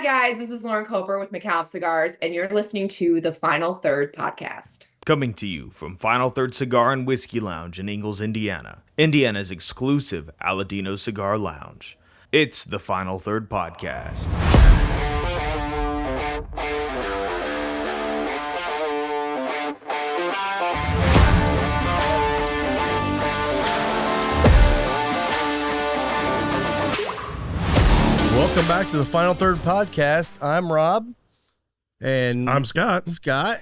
guys, this is Lauren Coper with Micallef Cigars, and you're listening to the Final Third podcast. Coming to you from Final Third Cigar and Whiskey Lounge in Ingalls, Indiana, Indiana's exclusive Aladino Cigar Lounge. It's the Final Third podcast. Welcome back to the Final Third podcast. I'm Rob. And I'm Scott.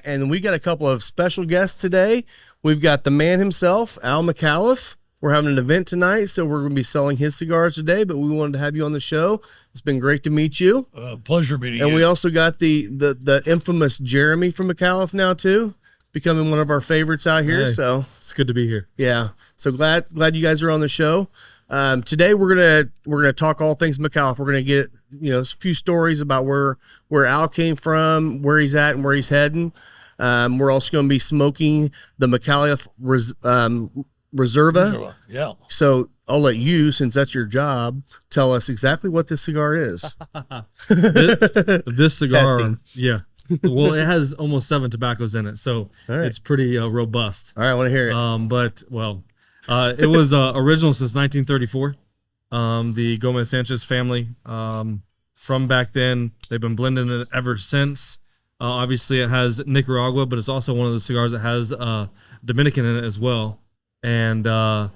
And we got a couple of special guests today. We've got the man himself, Al Micallef. We're having an event tonight, so we're going to be selling his cigars today, but we wanted to have you on the show. It's been great to meet you. Pleasure meeting you. And we also got the infamous Jeremy from Micallef now, too, becoming one of our favorites out here. Hey, so it's good to be here. Yeah. So glad you guys are on the show. Today we're gonna talk all things Micallef. We're gonna get a few stories about where Al came from, where he's at, and where he's heading. We're also gonna be smoking the Micallef Reserva. Yeah. So I'll let you, since that's your job, tell us exactly what this cigar is. This cigar, Testing. yeah. Well, it has almost 7 tobaccos in it, so All right. it's pretty robust. All right, I want to hear it. It was original since 1934. The Gomez Sanchez family, from back then, they've been blending it ever since. Obviously, it has Nicaragua, but it's also one of the cigars that has Dominican in it as well. And Al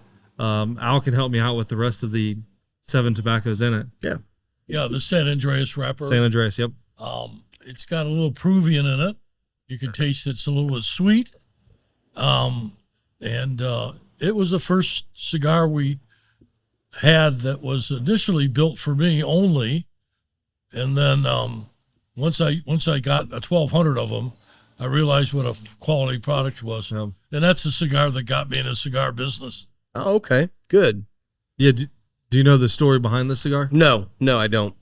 can help me out with the rest of the 7 tobaccos in it. Yeah, the San Andreas wrapper. San Andreas, yep. It's got a little Peruvian in it. You can taste it's a little bit sweet. It was the first cigar we had that was initially built for me only. And then once I got 1,200 of them, I realized what a quality product was. Yeah. And that's the cigar that got me in the cigar business. Oh, okay, good. Yeah, do you know the story behind this cigar? No, I don't.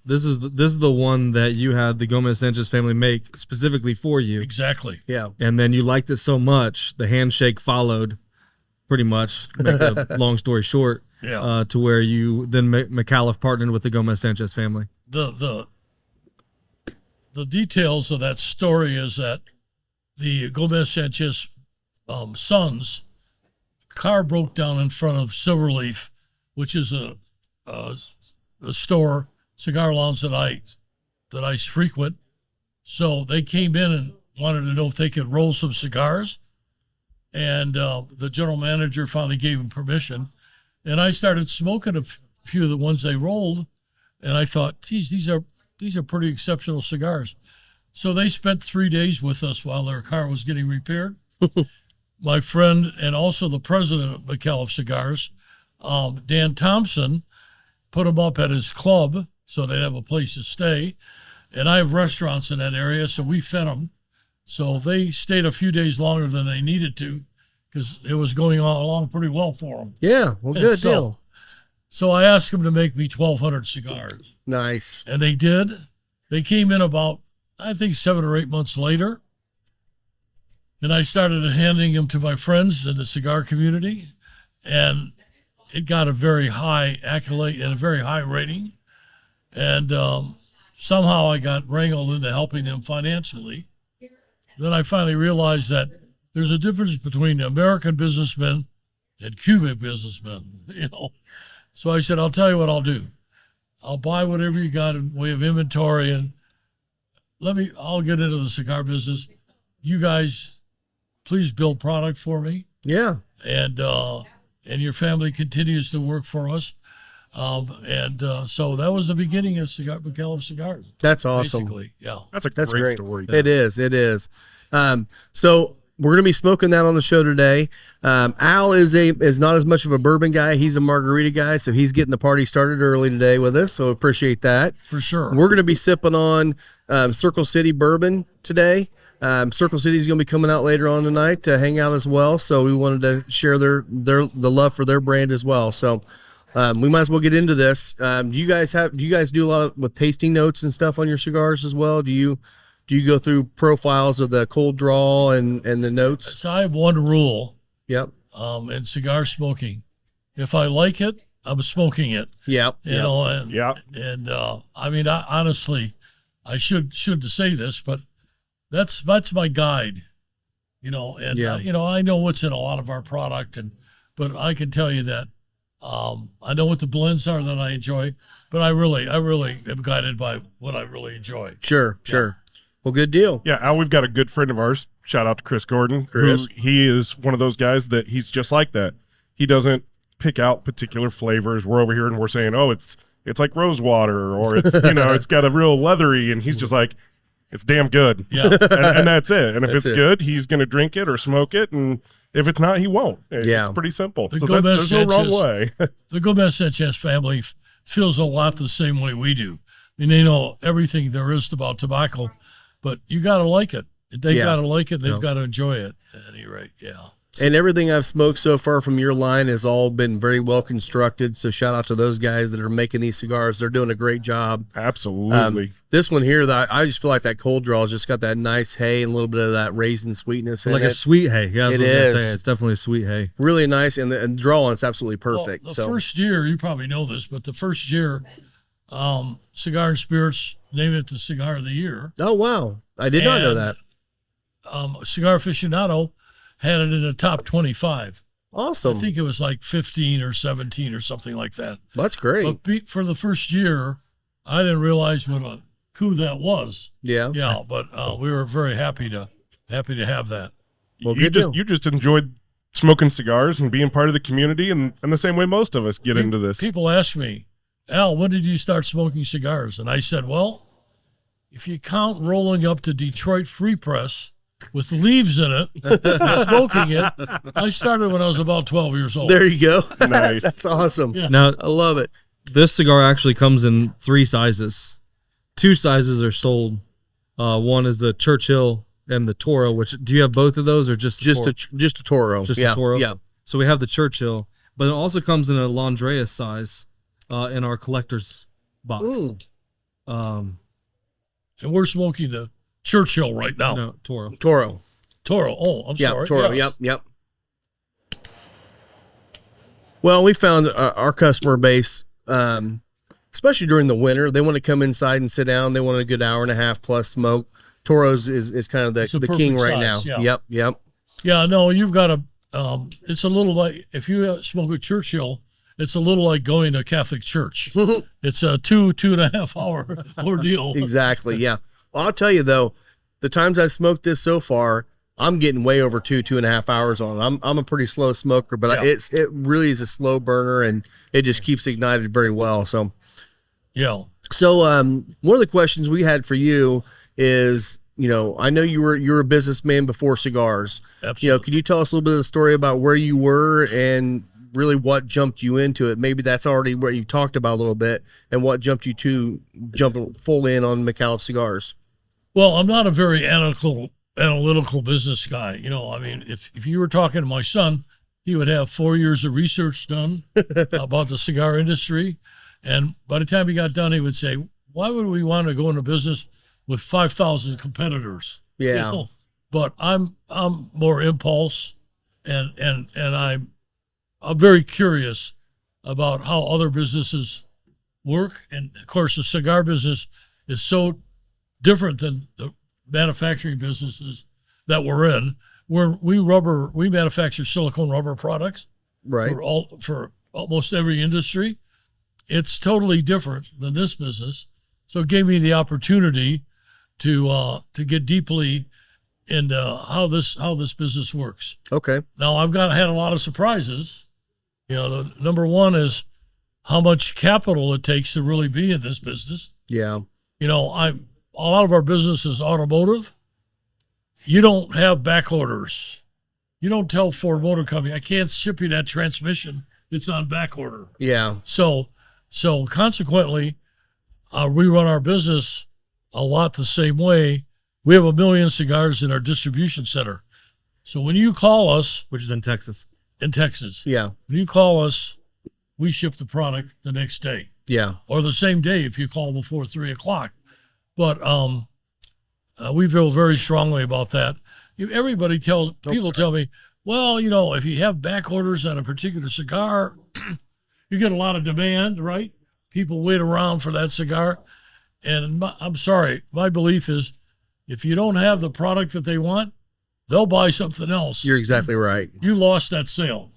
This is the one that you had the Gomez Sanchez family make specifically for you. Exactly. Yeah. And then you liked it so much, the handshake followed, pretty much, to make a long story short, Yeah. to where you then Micallef partnered with the Gomez Sanchez family. The details of that story is that the Gomez Sanchez sons' car broke down in front of Silverleaf, which is a store, cigar lounge that I frequent. So they came in and wanted to know if they could roll some cigars. And the general manager finally gave him permission. And I started smoking a few of the ones they rolled. And I thought, geez, these are pretty exceptional cigars. So they spent 3 days with us while their car was getting repaired. My friend and also the president of Micallef Cigars, Dan Thompson, put them up at his club so they'd have a place to stay. And I have restaurants in that area, so we fed them. So they stayed a few days longer than they needed to because it was going along pretty well for them. Yeah, well, good deal. So I asked them to make me 1,200 cigars. Nice. And they did. They came in about, I think, 7 or 8 months later. And I started handing them to my friends in the cigar community. And it got a very high accolade and a very high rating. And somehow I got wrangled into helping them financially. Then I finally realized that there's a difference between American businessmen and Cuban businessmen, So I said, I'll tell you what I'll do. I'll buy whatever you got in way of inventory and I'll get into the cigar business. You guys, please build product for me. Yeah. And your family continues to work for us. So that was the beginning of Micallef Cigars. That's awesome. Basically, yeah. That's great story. It is. So we're going to be smoking that on the show today. Al is not as much of a bourbon guy. He's a margarita guy, so he's getting the party started early today with us. So appreciate that. For sure. We're going to be sipping on Circle City bourbon today. Circle City is going to be coming out later on tonight to hang out as well. So we wanted to share the love for their brand as well. So we might as well get into this. Do you guys do a lot with tasting notes and stuff on your cigars as well? Do you go through profiles of the cold draw and the notes? So I have one rule. Yep. In cigar smoking. If I like it, I'm smoking it. Yeah. You know, and Yeah. and I mean, honestly, I should say this, but that's my guide. You know, and you know, I know what's in a lot of our product, but I can tell you that I know what the blends are that I enjoy, but I really am guided by what I really enjoy. Sure. Well, good deal. Yeah, Al, we've got a good friend of ours. Shout out to Chris Gordon. Chris. He is one of those guys that he's just like that. He doesn't pick out particular flavors. We're over here and we're saying, oh, it's like rose water, or it's it's got a real leathery, and he's just like, it's damn good. Yeah. and that's it. And if it's good, he's going to drink it or smoke it. And if it's not, he won't. It's pretty simple. So there's no wrong way. The Gomez Sanchez family feels a lot the same way we do. I mean, they know everything there is about tobacco, but you got to like it. They got to like it. They've got to enjoy it at any rate. Yeah. And everything I've smoked so far from your line has all been very well constructed. So shout out to those guys that are making these cigars. They're doing a great job. Absolutely. This one here, I just feel like that cold draw has just got that nice hay and a little bit of that raisin sweetness in Like it. a sweet hay. Yeah, It I was gonna is. say. It's definitely a sweet hay. Really nice, and the draw on it's absolutely perfect. Well, the first year, you probably know this, but the first year, Cigar and Spirits named it the Cigar of the Year. Oh, wow. I did not know that. Cigar Aficionado had it in the top 25. Awesome. I think it was like 15 or 17 or something like that. That's great. But for the first year, I didn't realize what a coup that was. Yeah. Yeah, but we were very happy to have that. Well, you just enjoyed smoking cigars and being part of the community, and the same way most of us get into this. People ask me, Al, when did you start smoking cigars? And I said, well, if you count rolling up to Detroit Free Press with leaves in it and smoking it, I started when I was about 12 years old. There you go. Nice. That's awesome. Yeah. Now, I love it. this cigar actually comes in 3 sizes. 2 sizes are sold. One is the Churchill and the Toro. Which, do you have both of those, or just Just Toro? a Toro. Just yeah. a Toro? Yeah. So we have the Churchill, but it also comes in a Landrea size in our collector's box. Ooh. And we're smoking the Churchill right now. No, Toro. Toro. Toro. Oh, I'm Yeah, sorry. Toro. Yes. Yep. Well, we found our customer base, especially during the winter, they want to come inside and sit down. They want a good hour and a half plus smoke. Toro's is kind of It's a the king perfect right size, now. yeah. Yep. Yeah, no, you've got a, it's a little like, if you smoke a Churchill, it's a little like going to Catholic church. It's a 2.5 hour ordeal. Exactly. Yeah. Well, I'll tell you though, the times I've smoked this so far, I'm getting way over 2.5 hours on it. I'm a pretty slow smoker, but Yeah. it really is a slow burner, and it just keeps ignited very well. So Yeah. one of the questions we had for you is, I know you're a businessman before cigars. Absolutely. Could you tell us a little bit of the story about where you were and really what jumped you into it? Maybe that's already what you talked about a little bit, and what jumped you to jump full in on Micallef Cigars. Well, I'm not a very analytical business guy. I mean, if you were talking to my son, he would have 4 years of research done about the cigar industry. And by the time he got done, he would say, why would we want to go into business with 5,000 competitors? Yeah. But I'm more impulse, and I'm very curious about how other businesses work. And of course, the cigar business is so different than the manufacturing businesses that we're in, where we manufacture silicone rubber products Right. for almost every industry. It's totally different than this business. So it gave me the opportunity to get deeply into how this business works. Okay. Now I've had a lot of surprises. The number one is how much capital it takes to really be in this business. Yeah. A lot of our business is automotive. You don't have back orders. You don't tell Ford Motor Company, I can't ship you that transmission. It's on back order. Yeah. So consequently, we run our business a lot the same way. We have 1 million cigars in our distribution center. So when you call us Which is in Texas. in Texas, Yeah. when you call us, we ship the product the next day Yeah. or the same day if you call before 3 o'clock. But we feel very strongly about that. People tell me, well, if you have back orders on a particular cigar, you get a lot of demand, right? People wait around for that cigar. And I'm sorry, my belief is if you don't have the product that they want, they'll buy something else. You're exactly right. You lost that sale.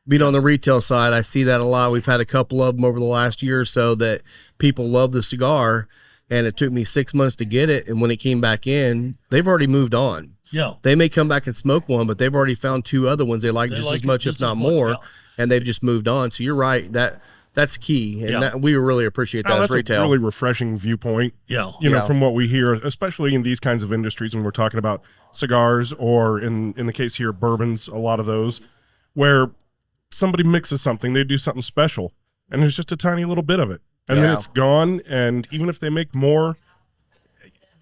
Being on the retail side, I see that a lot. We've had a couple of them over the last year or so that people love the cigar, and it took me 6 months to get it. And when it came back in, they've already moved on. Yeah. They may come back and smoke one, but they've already found 2 other ones they like just as much, if not more, and they've just moved on. So you're right. That's key, and that, we really appreciate that as that's retail. a really refreshing viewpoint. Yeah. You know, from what we hear, especially in these kinds of industries when we're talking about cigars or in the case here, bourbons, a lot of those, where somebody mixes something, they do something special, and there's just a tiny little bit of it. And then it's gone, and even if they make more,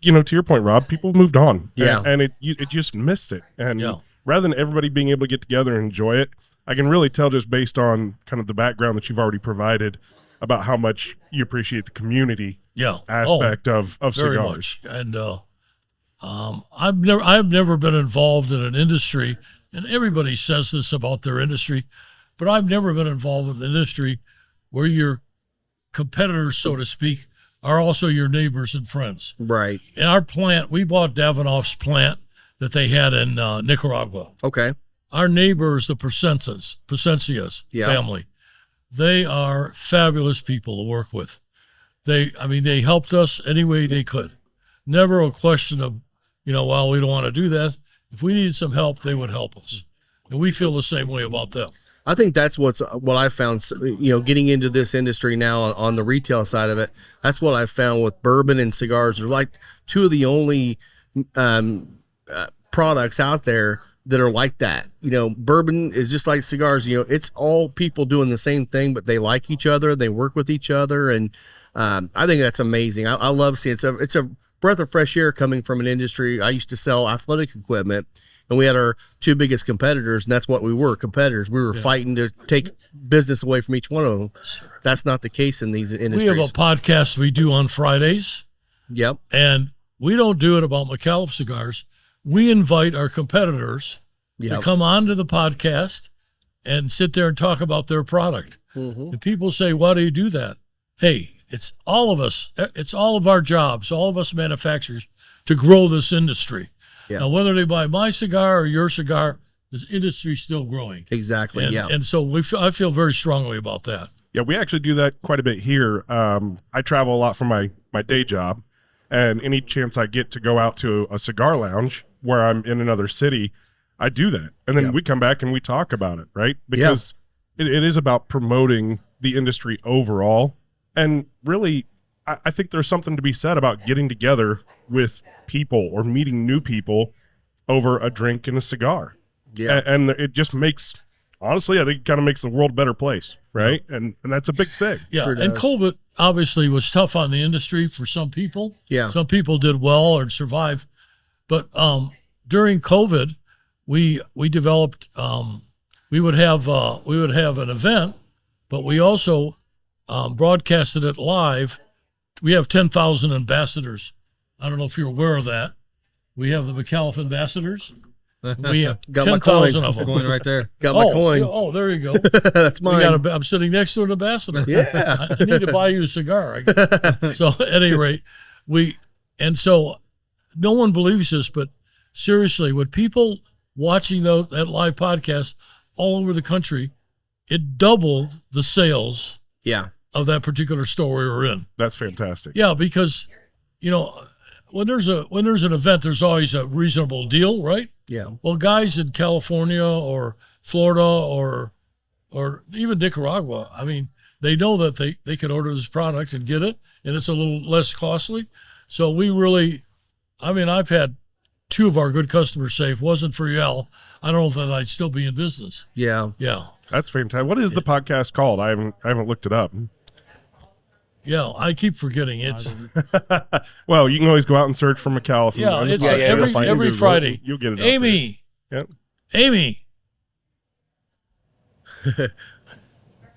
you know, to your point, Rob, people have moved on. Yeah. And it just missed it. And rather than everybody being able to get together and enjoy it, I can really tell just based on kind of the background that you've already provided about how much you appreciate the community aspect of very cigars. much. And I've never been involved in an industry, and everybody says this about their industry, but I've never been involved in an industry where your competitors, so to speak, are also your neighbors and friends. Right. In our plant, we bought Davinoff's plant that they had in Nicaragua. Okay. Our neighbors, the Presencias family, they are fabulous people to work with. They helped us any way they could. Never a question of, well, we don't want to do that. If we needed some help, they would help us. And we feel the same way about them. I think that's what I found, getting into this industry now on the retail side of it. That's what I found with bourbon and cigars. They're like 2 of the only products out there that are like that. Bourbon is just like cigars. It's all people doing the same thing, but they like each other. They work with each other. And I think that's amazing. I love seeing it's a breath of fresh air coming from an industry. I used to sell athletic equipment, and we had our 2 biggest competitors, and that's what we were, competitors. We were fighting to take business away from each one of them. That's not the case in these industries. We have a podcast we do on Fridays. Yep. And we don't do it about Micallef Cigars. We invite our competitors to come onto the podcast and sit there and talk about their product. Mm-hmm. And people say, why do you do that? Hey, it's all of us. It's all of our jobs, all of us manufacturers, to grow this industry. Yeah. Now, whether they buy my cigar or your cigar, this industry's still growing. Exactly, And so I feel very strongly about that. Yeah, we actually do that quite a bit here. I travel a lot for my day job, and any chance I get to go out to a cigar lounge where I'm in another city, I do that. And then we come back and we talk about it, right? Because it is about promoting the industry overall. And really, I think there's something to be said about getting together with people or meeting new people over a drink and a cigar. Yeah. And it just makes, honestly, I think it kind of makes the world a better place, right? And that's a big thing. Yeah, sure and does. COVID obviously was tough on the industry for some people. Yeah. Some people did well or survived. But during COVID, we developed, we would have an event, but we also broadcasted it live. We have 10,000 ambassadors. I don't know if you're aware of that. We have the Micallef ambassadors. We have Got my 10,000 coin. of them. Coin right there. Got my coin. Oh, there you go. That's mine. I'm sitting next to an ambassador. Yeah. I need to buy you a cigar. So at any rate, so no one believes this, but seriously, with people watching that live podcast all over the country, it doubled the sales of that particular store we were in. That's fantastic. Yeah, because, when there's an event, there's always a reasonable deal, right? Yeah. Well, guys in California or Florida or even Nicaragua, they know that they can order this product and get it, and it's a little less costly. So we really, I've had 2 of our good customers say, if it wasn't for y'all, I don't know that I'd still be in business. Yeah. Yeah. That's fantastic. What is the podcast called? I haven't looked it up. Yeah, I keep forgetting it's. Well, you can always go out and search for Micallef. Yeah, it's you'll find every it. Friday. You'll get it. Amy. Yep. Amy.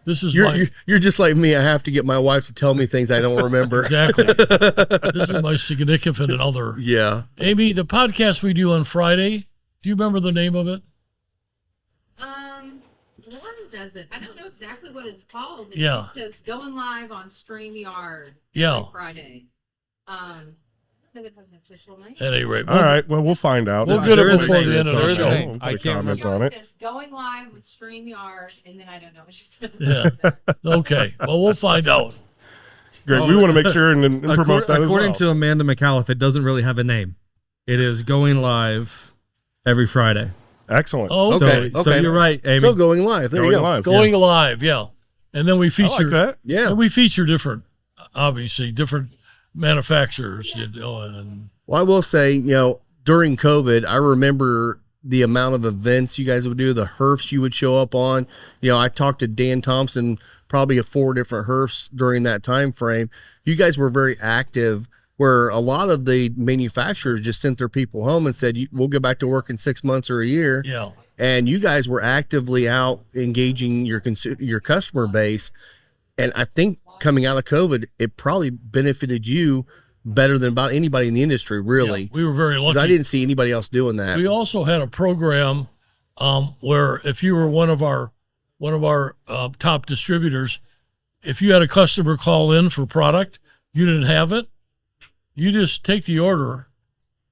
This is You're just like me. I have to get my wife to tell me things I don't remember. Exactly. This is my significant other. Yeah. Amy, the podcast we do on Friday, do you remember the name of it? One says it. I don't know exactly what it's called. Yeah. It says going live on StreamYard. Yeah. Like Friday. It has an official name. At any rate, All right. Well, we'll find out. We'll get it There is a before name. the end of There the is a show. name. Put I a can't comment Yours on it. says going live with StreamYard, and then I don't know what she said. Yeah. Okay. Well, we'll find out. Great. We want to make sure and promote that According as well. to Amanda Micallef, it doesn't really have a name. It is going live every Friday. Excellent. Oh, So, okay. so you're right, Amy. So going live. There you Going go. live. Going yes. live, yeah. And then we I feature like that. Yeah. and we feature different, obviously different manufacturers, you know, and Well, I will say, during COVID, I remember the amount of events you guys would do, the herfs you would show up on. I talked to Dan Thompson, probably 4 different herfs during that time frame. You guys were very active, where a lot of the manufacturers just sent their people home and said, we'll go back to work in 6 months or a year. yeah. And you guys were actively out engaging your customer base. And I think coming out of COVID, it probably benefited you better than about anybody in the industry, really. Yeah, we were very Because lucky. I didn't see anybody else doing that. We also had a program where if you were one of our top distributors, if you had a customer call in for product, you didn't have it, you just take the order,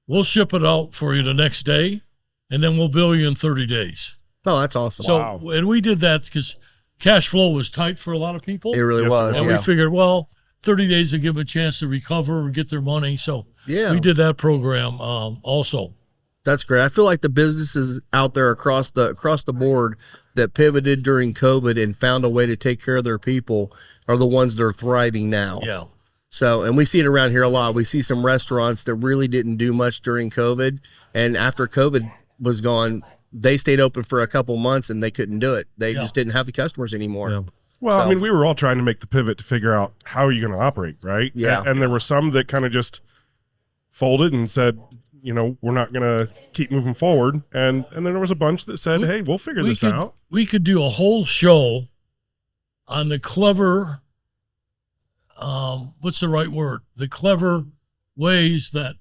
we'll ship it out for you the next day, and then we'll bill you in 30 days. Oh, that's awesome. So, and we did that because cash flow was tight for a lot of people. It really Yes, was. And Yeah. we figured, well, 30 days to give them a chance to recover and get their money. So Yeah. we did that program also. That's great. I feel like the businesses out there across the board that pivoted during COVID and found a way to take care of their people are the ones that are thriving now. Yeah. So, and we see it around here a lot. We see some restaurants that really didn't do much during COVID, and after COVID was gone, they stayed open for a couple months and they couldn't do it. They Yeah. just didn't have the customers anymore. Yeah. Well, So- I mean, we were all trying to make the pivot to figure out how are you going to operate, right? Yeah. And there were some that kind of just folded and said, we're not going to keep moving forward. And then there was a bunch that said, hey, we'll figure this out. We could do a whole show on the clever, what's the right word? The clever ways that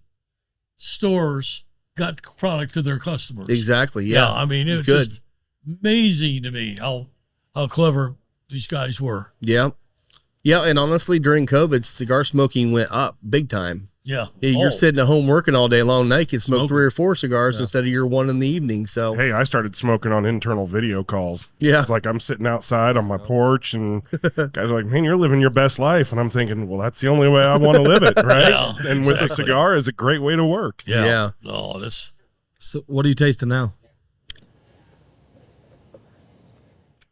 stores got product to their customers. Exactly. Yeah. I mean, it's Good. just amazing to me how clever these guys were. Yeah. Yeah. And honestly, during COVID, cigar smoking went up big time. Yeah. You're Oh, sitting at home working all day long. Now you can smoke Smoking. 3 or 4 cigars instead of your one in the evening. So, Hey, I started smoking on internal video calls. yeah. It's like I'm sitting outside on my porch and guys are like, man, you're living your best life. And I'm thinking, well, that's the only way I want to live it, right? Yeah, and with a exactly. cigar is a great way to work. Yeah. Yeah. No, that's So what are you tasting now?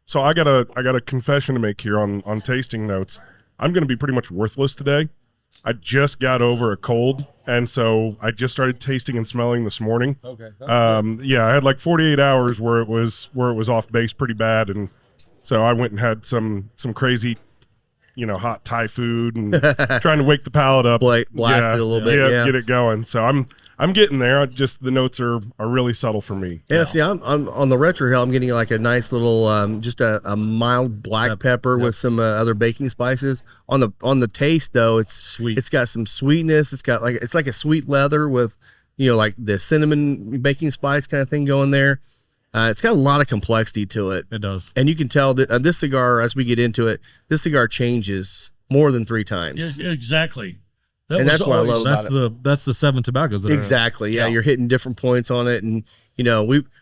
So I got a confession to make here on tasting notes. I'm going to be pretty much worthless today. I just got over a cold, and so I just started tasting and smelling this morning. Okay. Yeah, I had like 48 hours where it was off base pretty bad, and so I went and had some crazy, hot Thai food and trying to wake the palate up, Blast it a little bit, yeah. get it going. So I'm getting there. Just the notes are really subtle for me. Yeah, see, I'm on the retro hill. I'm getting like a nice little, just a mild black pepper with some other baking spices. On the taste though, it's Sweet. It's got some sweetness. It's like a sweet leather with, like the cinnamon baking spice kind of thing going there. It's got a lot of complexity to it, It does. and you can tell that this cigar, as we get into it, this cigar changes more than 3 times. yeah, exactly. That And was that's what I always- love That's the 7 tobaccos. That Exactly. Yeah, Yeah. you're hitting different points on it, and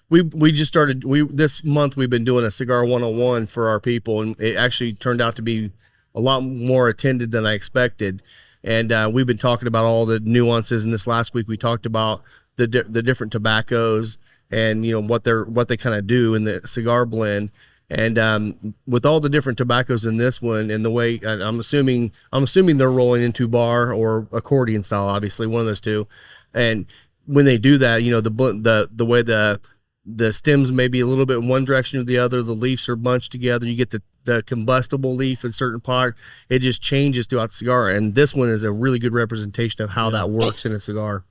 we just started. This month we've been doing a cigar 101 for our people, and it actually turned out to be a lot more attended than I expected. And we've been talking about all the nuances. And this last week we talked about the different tobaccos and what they kind of do in the cigar blend. And with all the different tobaccos in this one, and the way I'm assuming they're rolling into bar or accordion style, obviously one of those two. And when they do that, the way the stems may be a little bit in one direction or the other, the leaves are bunched together. You get the combustible leaf in certain part. It just changes throughout the cigar, and this one is a really good representation of how that works in a cigar.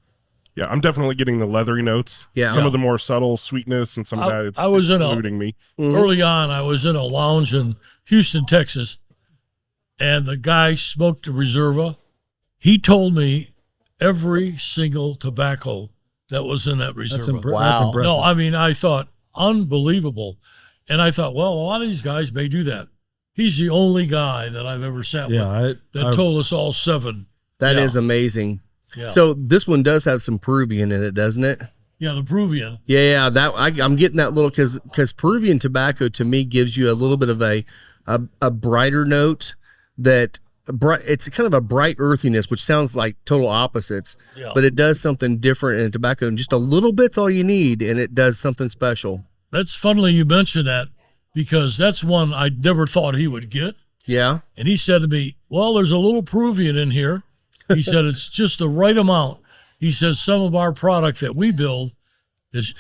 Yeah, I'm definitely getting the leathery notes. Yeah. Some of the more subtle sweetness and some of that. I was it's in a- eluding me. Early on, I was in a lounge in Houston, Texas, and the guy smoked a Reserva. He told me every single tobacco that was in that Reserva. That's Wow. impressive. No, I mean, I thought, unbelievable. And I thought, well, a lot of these guys may do that. He's the only guy that I've ever sat with that told us all 7. That is amazing. Yeah. So this one does have some Peruvian in it, doesn't it? Yeah, the Peruvian. Yeah, I'm getting that little because Peruvian tobacco to me gives you a little bit of a brighter note it's kind of a bright earthiness, which sounds like total opposites, but it does something different in tobacco, and just a little bit's all you need, and it does something special. That's funny you mentioned that, because that's one I never thought he would get. Yeah. And he said to me, well, there's a little Peruvian in here. He said, it's just the right amount. He says, some of our product that we build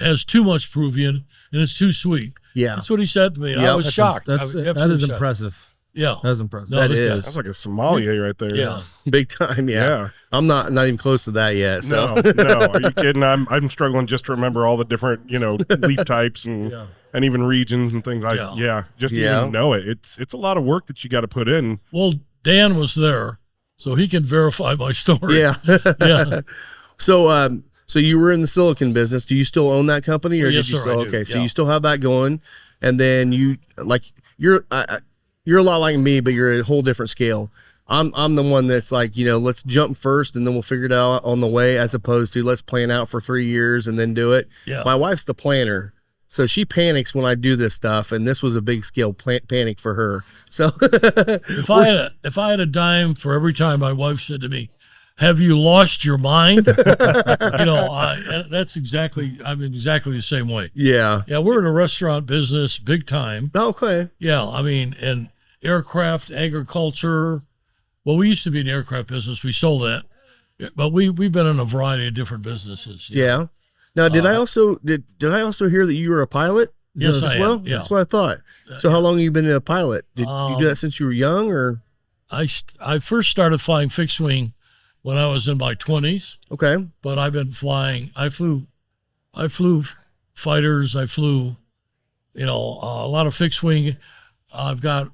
has too much Peruvian and it's too sweet. Yeah. That's what he said to me. I was shocked. That is impressive. Yeah. That's impressive. No, That this guy- is. That's like a sommelier right there. Yeah. Big time. Yeah. I'm not even close to that yet. So No. Are you kidding? I'm struggling just to remember all the different, leaf types and even regions and things. Just to even know it. It's a lot of work that you got to put in. Well, Dan was there, so he can verify my story. yeah. Yeah. So you were in the silicon business. Do you still own that company, or Yes, did you sir, sell? I do. Okay, so Yeah. you still have that going, and then you're a lot like me, but you're at a whole different scale. I'm the one that's like, let's jump first and then we'll figure it out on the way, as opposed to let's plan out for 3 years and then do it. Yeah. My wife's the planner, so she panics when I do this stuff, and this was a big scale panic for her. So If I had a dime for every time my wife said to me, have you lost your mind? That's exactly, I'm exactly the same way. yeah. Yeah, we're in a restaurant business, big time. Okay. Yeah, I mean, and aircraft, agriculture. Well, we used to be in the aircraft business. We sold that. But we've been in a variety of different businesses. Yeah. Now, did I also hear that you were a pilot? Yes, as I am, well? yeah. That's what I thought. So how long have you been a pilot? Did you do that since you were young, or? I first started flying fixed wing when I was in my 20s, Okay. but I've been flying. I flew fighters. I flew, a lot of fixed wing. I've got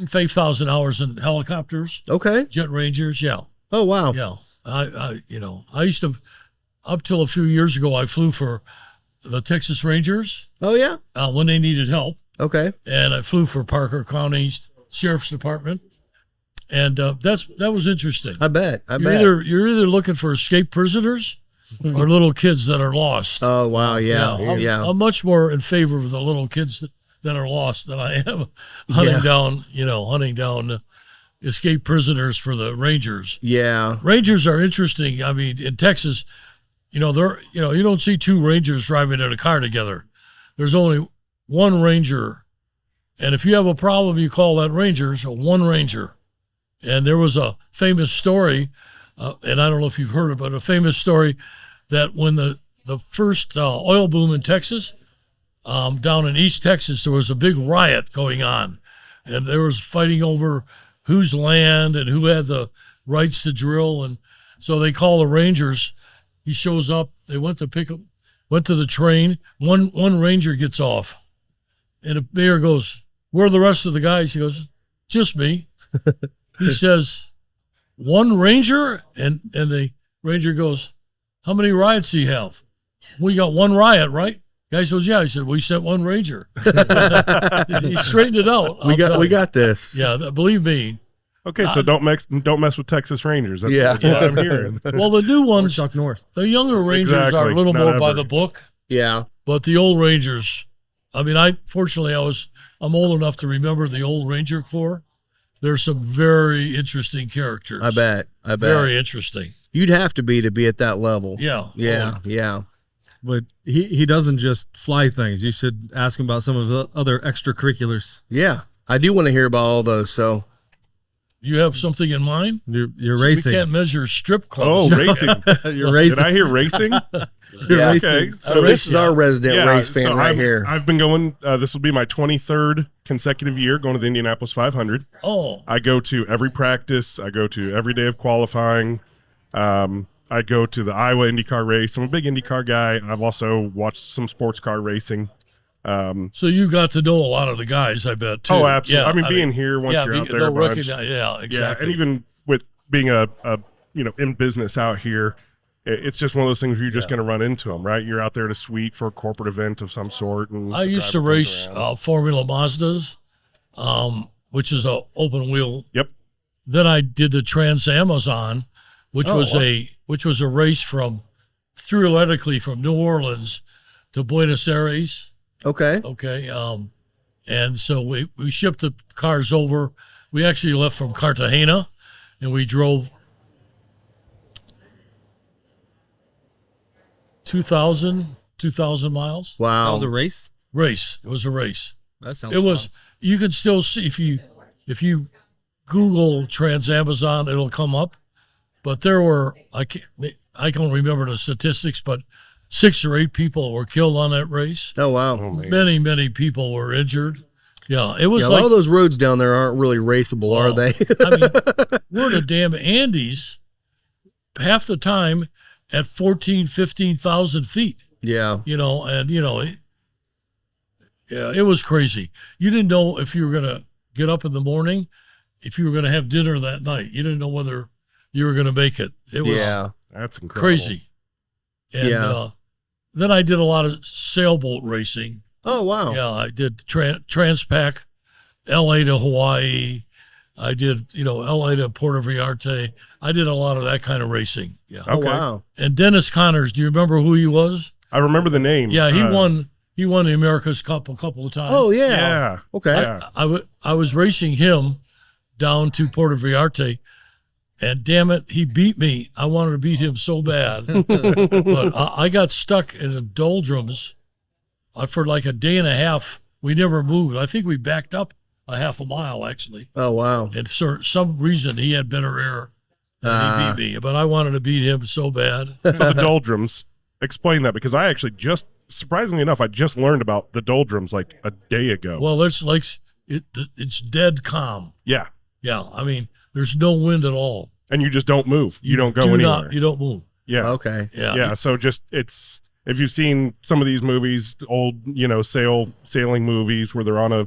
5,000 hours in helicopters, Okay. jet rangers. Yeah. Oh, wow. Yeah. I used to, up till a few years ago, I flew for the Texas Rangers Oh, yeah. when they needed help. Okay. And I flew for Parker County Sheriff's Department. And that was interesting. I bet. You're either looking for escaped prisoners or little kids that are lost. Oh, wow. Yeah. Yeah. I'm much more in favor of the little kids that are lost than I am hunting down escaped prisoners for the Rangers. Yeah. Rangers are interesting. I mean, in Texas, you don't see 2 Rangers driving in a car together. There's only one Ranger. And if you have a problem, you call that Ranger, so one Ranger. And there was a famous story, and I don't know if you've heard it, but a famous story that when the first oil boom in Texas, down in East Texas, there was a big riot going on. And there was fighting over whose land and who had the rights to drill. And so they call the Rangers. He shows up. They went to the train. One Ranger gets off. And the mayor goes, where are the rest of the guys? He goes, just me. He says, one Ranger? And the Ranger goes, how many riots do you have? We got one riot, right? Guy goes, yeah. He said, we sent one Ranger. He straightened it out. We got this. Yeah, believe me. Okay, so don't mess with Texas Rangers. That's what I'm hearing. Well, the new ones, Chuck North. the younger Rangers are a Exactly, little not more by ever. the book, Yeah. but the old Rangers, I mean, I'm old enough to remember the old Ranger Corps. There's some very interesting characters. I bet. Very interesting. You'd have to be at that level. Yeah. Yeah. Yeah. But he doesn't just fly things. You should ask him about some of the other extracurriculars. Yeah. I do want to hear about all those. So You have something in mind? You're So racing. We can't measure strip Oh, clubs. racing. You're racing. Did I hear racing? You're Yeah. racing. Okay. So this is our resident race so fan right here. I've been going, this will be my 23rd consecutive year going to the Indianapolis 500. Oh, I go to every practice. I go to every day of qualifying. I go to the Iowa IndyCar race. I'm a big IndyCar guy. I've also watched some sports car racing. so you got to know a lot of the guys, I bet, too. Oh, absolutely. Yeah, I mean, being here once you're out there, a they'll bunch. recognize. Yeah, Yeah, exactly. and even with being a in business out here, it's just one of those things where you're just going to run into them, right? You're out there at a suite for a corporate event of some sort. And I used to race Formula Mazdas, which is a open wheel. Yep. Then I did the Trans Amazon, which was a race from theoretically from New Orleans to Buenos Aires. Okay. Okay. And so we shipped the cars over. We actually left from Cartagena, and we drove 2,000 miles. Wow. That was a race. It was a race. That sounds. It was. fun. You can still see if you Google Trans Amazon, it'll come up. But there were I can't remember the statistics, but 6 or 8 people were killed on that race. Oh, wow. Many people were injured. Yeah, it was Yeah, a like lot of those roads down there aren't really raceable, are they? I mean, we're the damn Andes half the time at 15,000 feet. Yeah. It was crazy. You didn't know if you were going to get up in the morning, if you were going to have dinner that night. You didn't know whether you were going to make it. It was That's incredible. crazy. And then I did a lot of sailboat racing. Oh, wow. Yeah, I did Transpac, L.A. to Hawaii. I did, L.A. to Puerto Vallarta. I did a lot of that kind of racing. Yeah. Oh, Okay. wow. And Dennis Connors, do you remember who he was? I remember the name. Yeah, he won the America's Cup a couple of times. Oh, yeah. Yeah. Okay. Yeah. I was racing him down to Puerto Vallarta, and damn it, he beat me. I wanted to beat him so bad. But I got stuck in the doldrums for like a day and a half. We never moved. I think we backed up a half a mile, actually. Oh, wow. And for some reason, he had better air. And he beat me. But I wanted to beat him so bad. So the doldrums, explain that, because I actually surprisingly enough, I just learned about the doldrums like a day ago. Well, it's dead calm. Yeah. Yeah, I mean, there's no wind at all. And you just don't move. You don't go anywhere. You don't move. Yeah. Okay. Yeah. Yeah. So it's, if you've seen some of these movies, old, sailing movies where they're on a,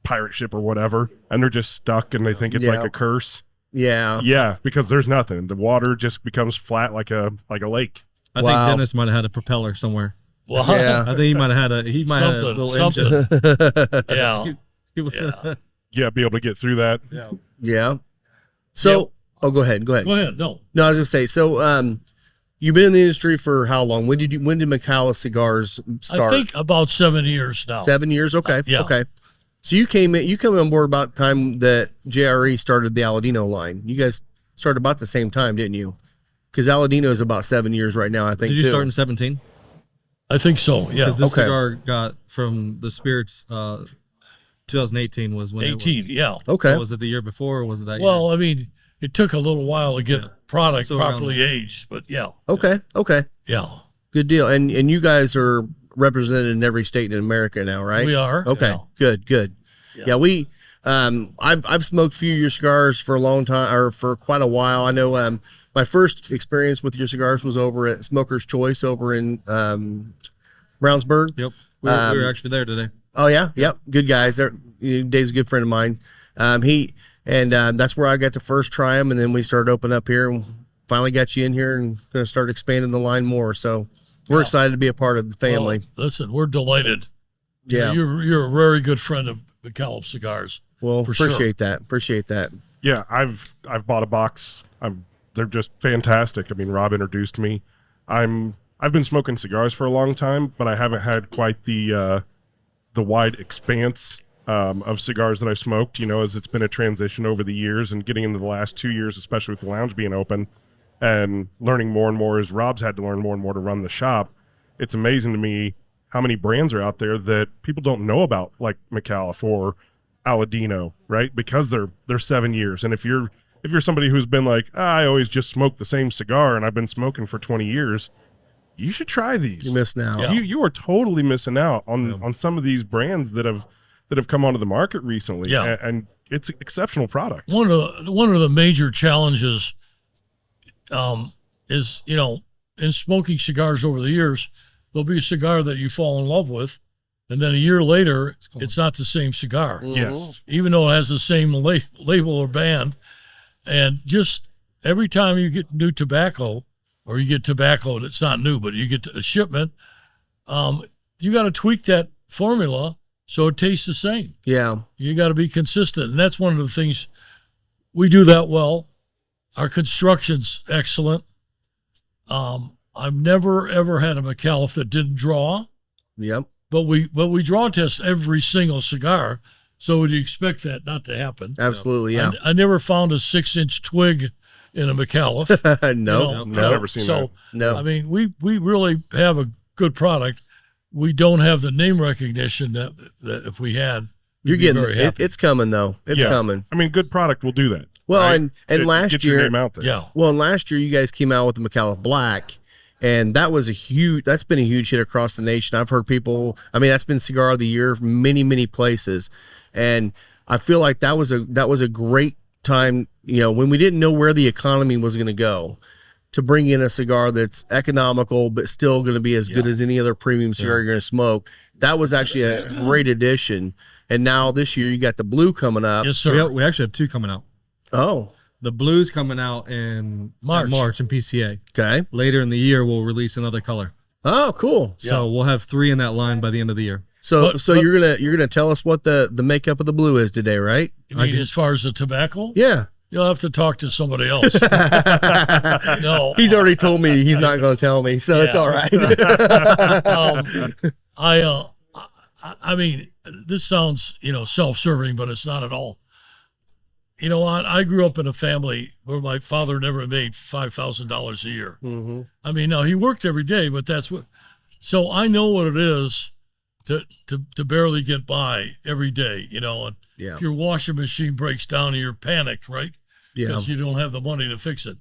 pirate ship or whatever, and they're just stuck and they think it's like a curse. Yeah. Yeah. Because there's nothing. The water just becomes flat like a lake. I think Dennis might have had a propeller somewhere. Well, Yeah. I think he might have had a little engine. Yeah. Yeah. Yeah. Be able to get through that. Yeah. So, go ahead. Go ahead. No. No, I was gonna say. So, you've been in the industry for how long? When did Micallef Cigars start? I think about 7 years now. 7 years. Okay. Yeah. Okay. So you came on board about the time that JRE started the Aladino line. You guys started about the same time, didn't you? Because Aladino is about 7 years right now, I think. Did you start in 17? I think so. Yeah. Because this Okay. cigar got from the Spirits. 2018 was when 18. it was. Yeah. Okay. So was it the year before or was it that year? Well, I mean, it took a little while to get product So around properly aged, but yeah. Okay. Yeah. Good deal. And you guys are represented in every state in America now, right? We are. Okay. Yeah. Good. Yeah. We I've smoked a few of your cigars for a long time, or for quite a while. I know my first experience with your cigars was over at Smoker's Choice over in Brownsburg. Yep. We were actually there today. Oh yeah, yep. Good guys. Dave's a good friend of mine. That's where I got to first try them, and then we started opening up here, and finally got you in here, and going to start expanding the line more. So we're excited to be a part of the family. Well, listen, we're delighted. Yeah. You're a very good friend of Micallef Cigars. Well, for sure. appreciate that. Yeah. I've bought a box. They're just fantastic. I mean, Rob introduced me. I've been smoking cigars for a long time, but I haven't had quite the wide expanse of cigars that I smoked, as it's been a transition over the years, and getting into the last 2 years, especially with the lounge being open and learning more and more as Rob's had to learn more and more to run the shop. It's amazing to me how many brands are out there that people don't know about, like Micallef or Aladino, right? Because they're 7 years. And if you're somebody who's been like, I always just smoke the same cigar and I've been smoking for 20 years, you should try these. You missed out. Yeah. You are totally missing out on some of these brands that have come onto the market recently. Yeah. And it's an exceptional product. One of the major challenges is, in smoking cigars over the years, there'll be a cigar that you fall in love with, and then a year later, it's not the same cigar. Yes. Even though it has the same label or band. And just every time you get new tobacco, or you get tobacco and it's not new, but you get a shipment, you got to tweak that formula so it tastes the same. Yeah. You got to be consistent. And that's one of the things we do that well. Our construction's excellent. I've never, ever had a Micallef that didn't draw, Yep. but we draw test every single cigar. So would you expect that not to happen? Absolutely. Yeah. I never found a 6-inch twig in a Micallef. No. I've No. never seen that. No. I mean, we really have a good product. We don't have the name recognition that if we had, You're we'd be getting very it. happy. It's coming though. It's Yeah. coming. I mean, good product will do that. Well, right? and Get last your year, name out there. Yeah. well, and last year you guys came out with the Micallef Black, and that's been a huge hit across the nation. I've heard people. I mean, that's been Cigar of the Year from many places, and I feel like that was a great time. You know, when we didn't know where the economy was going to go, to bring in a cigar that's economical but still going to be as good as any other premium cigar you're going to smoke. That was actually a great addition. And now this year you got the blue coming up. Yes, sir. We actually have two coming out. Oh, The blue's coming out in March in PCA. okay. Later in the year, we'll release another color. Oh, cool. So we'll have 3 in that line by the end of the year. So But- you're gonna tell us what the makeup of the blue is today, right? You mean as far as the tobacco? Yeah. You'll have to talk to somebody else. No. He's already told me he's not going to tell me, so it's Yeah. all right. I mean, this sounds, self-serving, but it's not at all. You know what? I grew up in a family where my father never made $5,000 a year. Mm-hmm. I mean, now he worked every day, but so I know what it is to barely get by every day, and Yeah. if your washing machine breaks down and you're panicked, right? Yeah. Because you don't have the money to fix it.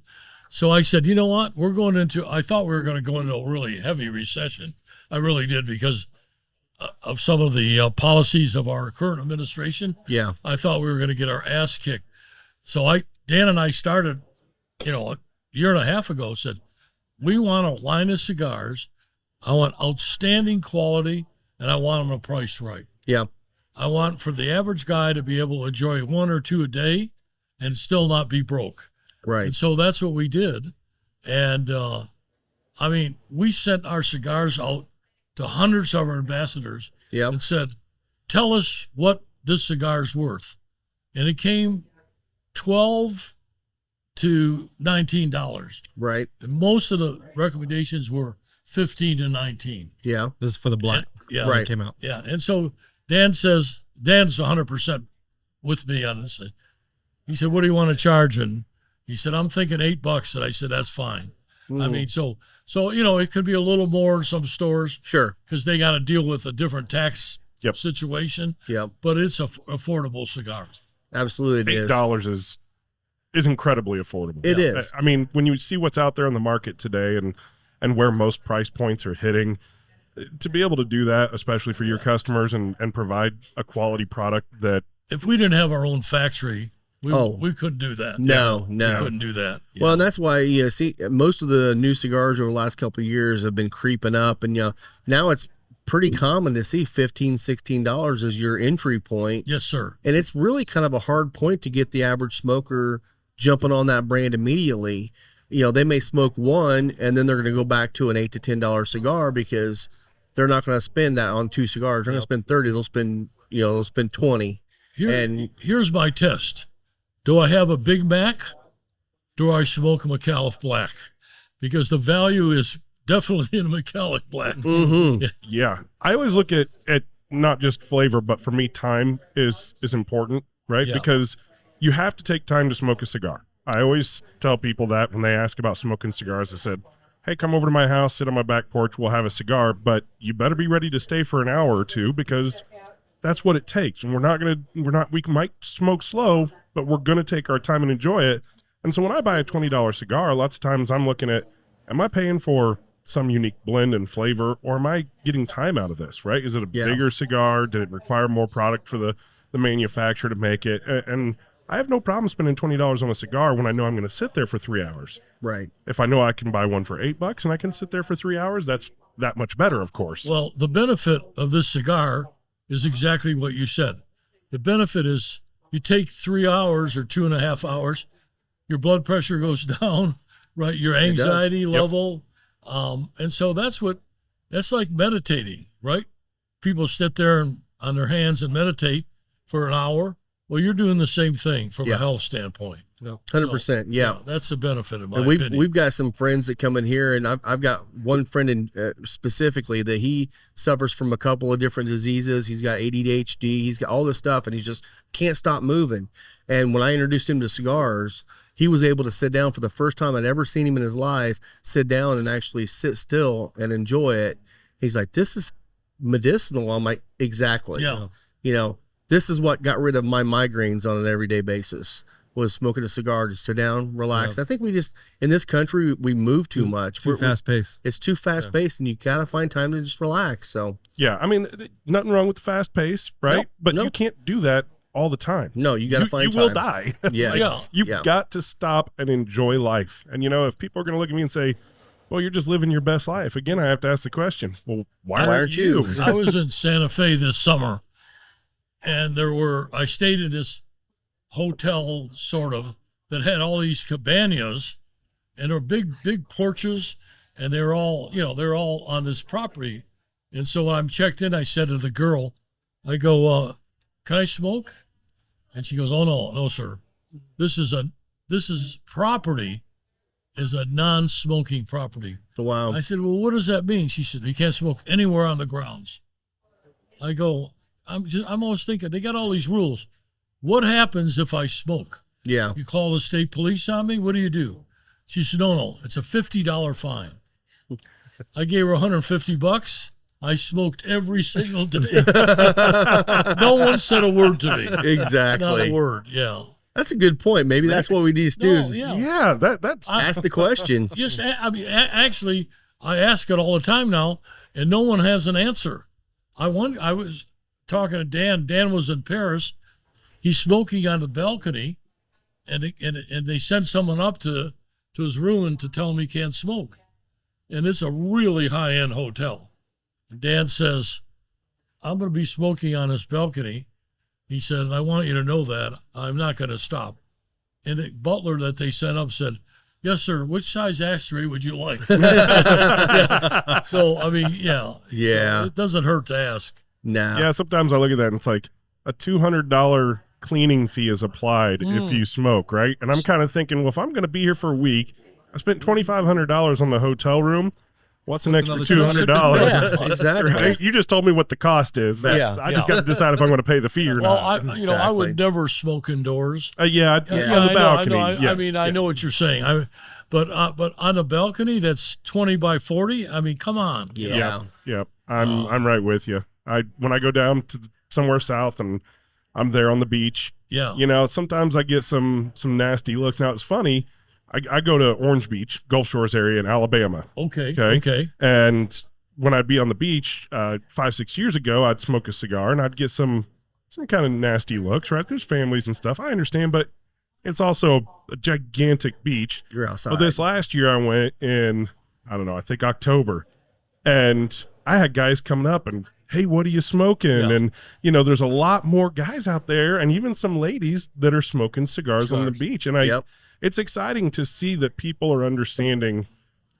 So I said, you know what? I thought we were going to go into a really heavy recession. I really did, because of some of the policies of our current administration. Yeah. I thought we were going to get our ass kicked. So Dan and I started, a year and a half ago, said, we want a line of cigars. I want outstanding quality, and I want them priced right. Yeah. I want for the average guy to be able to enjoy 1 or 2 a day and still not be broke. Right. And so that's what we did. And, we sent our cigars out to hundreds of our ambassadors Yeah. and said, tell us what this cigar's worth. And it came $12 to $19. Right. And most of the recommendations were 15 to 19. Yeah. This is for the black. Yeah. Right. That came out. Yeah. And so Dan's 100% with me on this. He said, what do you want to charge? And he said, I'm thinking $8. And I said, that's fine. I mean, so it could be a little more in some stores Sure. because they got to deal with a different tax situation, Yep. but it's a affordable cigar. Absolutely. It is. $8 is incredibly affordable. It is. I mean, when you see what's out there on the market today and where most price points are hitting, to be able to do that, especially for your customers and provide a quality product that If we didn't have our own factory, we couldn't do that. No, We no. couldn't do that. Well, and that's why see most of the new cigars over the last couple of years have been creeping up, and now it's pretty common to see $15, $16 as your entry point, Yes, sir. and it's really kind of a hard point to get the average smoker jumping on that brand immediately. They may smoke one, and then they're going to go back to an $8 to $10 cigar because they're not going to spend that on 2 cigars. They're going to spend 30. They'll spend 20. Here's my test. Do I have a Big Mac? Do I smoke a Micallef Black? Because the value is definitely in a Micallef Black. Mm-hmm. Yeah. I always look at not just flavor, but for me, time is important, right? Yeah. Because you have to take time to smoke a cigar. I always tell people that when they ask about smoking cigars. I said, hey, come over to my house, sit on my back porch, we'll have a cigar, but you better be ready to stay for an hour or two because that's what it takes. And we might smoke slow, but we're going to take our time and enjoy it. And so when I buy a $20 cigar, lots of times I'm looking at, am I paying for some unique blend and flavor, or am I getting time out of this, right? Is it a bigger cigar? Did it require more product for the manufacturer to make it? And I have no problem spending $20 on a cigar when I know I'm going to sit there for 3 hours. Right. If I know I can buy one for $8 and I can sit there for 3 hours, that's that much better, of course. Well, the benefit of this cigar is exactly what you said. The benefit is you take 3 hours or 2.5 hours, your blood pressure goes down, right? Your It does. anxiety Yep. level. And so that's like meditating, right? People sit there on their hands and meditate for an hour. Well, you're doing the same thing from Yeah. a health standpoint. 100%. Yeah. That's the benefit of my And opinion. we've got some friends that come in here, and I've got one friend in specifically that he suffers from a couple of different diseases. He's got ADHD, he's got all this stuff, and he just can't stop moving. And when I introduced him to cigars, he was able to sit down for the first time I'd ever seen him in his life, sit down and actually sit still and enjoy it. He's like, this is medicinal. I'm like, exactly. Yeah. You know, this is what got rid of my migraines on an everyday basis. Was smoking a cigar, just sit down, relax. I think we just, in this country, we move too much. Too fast paced. It's too fast paced, and you gotta find time to just relax. So Yeah, I mean, nothing wrong with the fast pace, right? Nope, But you nope. can't do that all the time. no, you gotta find you time. will die. Yes. Yeah. You've Yeah. got to stop and enjoy life. And if people are going to look at me and say, "Well, you're just living your best life," again, I have to ask the question: well, why aren't you? I was in Santa Fe this summer, and I stayed in this hotel sort of that had all these cabanas, and there were big porches, and they're all on this property. And so when I'm checked in, I said to the girl, I go, "Can I smoke?" And she goes, "Oh no, sir. This property is a non-smoking property." Wow. I said, "Well, what does that mean?" She said, "You can't smoke anywhere on the grounds." I go, I'm always thinking, they got all these rules. What happens if I smoke? Yeah. You call the state police on me? What do you do? She said, no, it's a $50 fine. I gave her $150. I smoked every single day. No one said a word to me. Not Exactly. a word. Yeah. That's a good point. Maybe that's what we need to do No, is yeah. Yeah, that's ask the question. Actually, I ask it all the time now, and no one has an answer. I was talking to Dan. Dan was in Paris. He's smoking on the balcony, and they sent someone up to his room to tell him he can't smoke. And it's a really high-end hotel. Dan says, "I'm going to be smoking on this balcony." He said, "And I want you to know that I'm not going to stop." And the butler that they sent up said, "Yes, sir. Which size ashtray would you like?" Yeah. So, I mean, yeah. Yeah. So it doesn't hurt to ask. Nah. yeah. Sometimes I look at that and it's like a $200 cleaning fee is applied if you smoke, right? And I'm kind of thinking, well, if I'm going to be here for a week, I spent $2,500 on the hotel room. What's an extra another $200? Yeah, exactly. Right? You just told me what the cost is. I just got to decide if I'm going to pay the fee or Well, not. I would never smoke indoors. Yeah, on the balcony. I yes, mean, I know yes. what you're saying. But on a balcony that's 20 by 40, I mean, come on. Yeah. Yep. I'm right with you. When I go down to somewhere south and I'm there on the beach, Yeah. sometimes I get some nasty looks. Now it's funny. I go to Orange Beach, Gulf Shores area in Alabama. Okay. And when I'd be on the beach 5-6 years ago, I'd smoke a cigar and I'd get some kind of nasty looks, right? There's families and stuff. I understand, but it's also a gigantic beach. You're outside. Well, this last year I went in, I don't know, I think October. And I had guys coming up and, "Hey, what are you smoking?" Yeah. And, there's a lot more guys out there and even some ladies that are smoking cigars on the beach. And it's exciting to see that people are understanding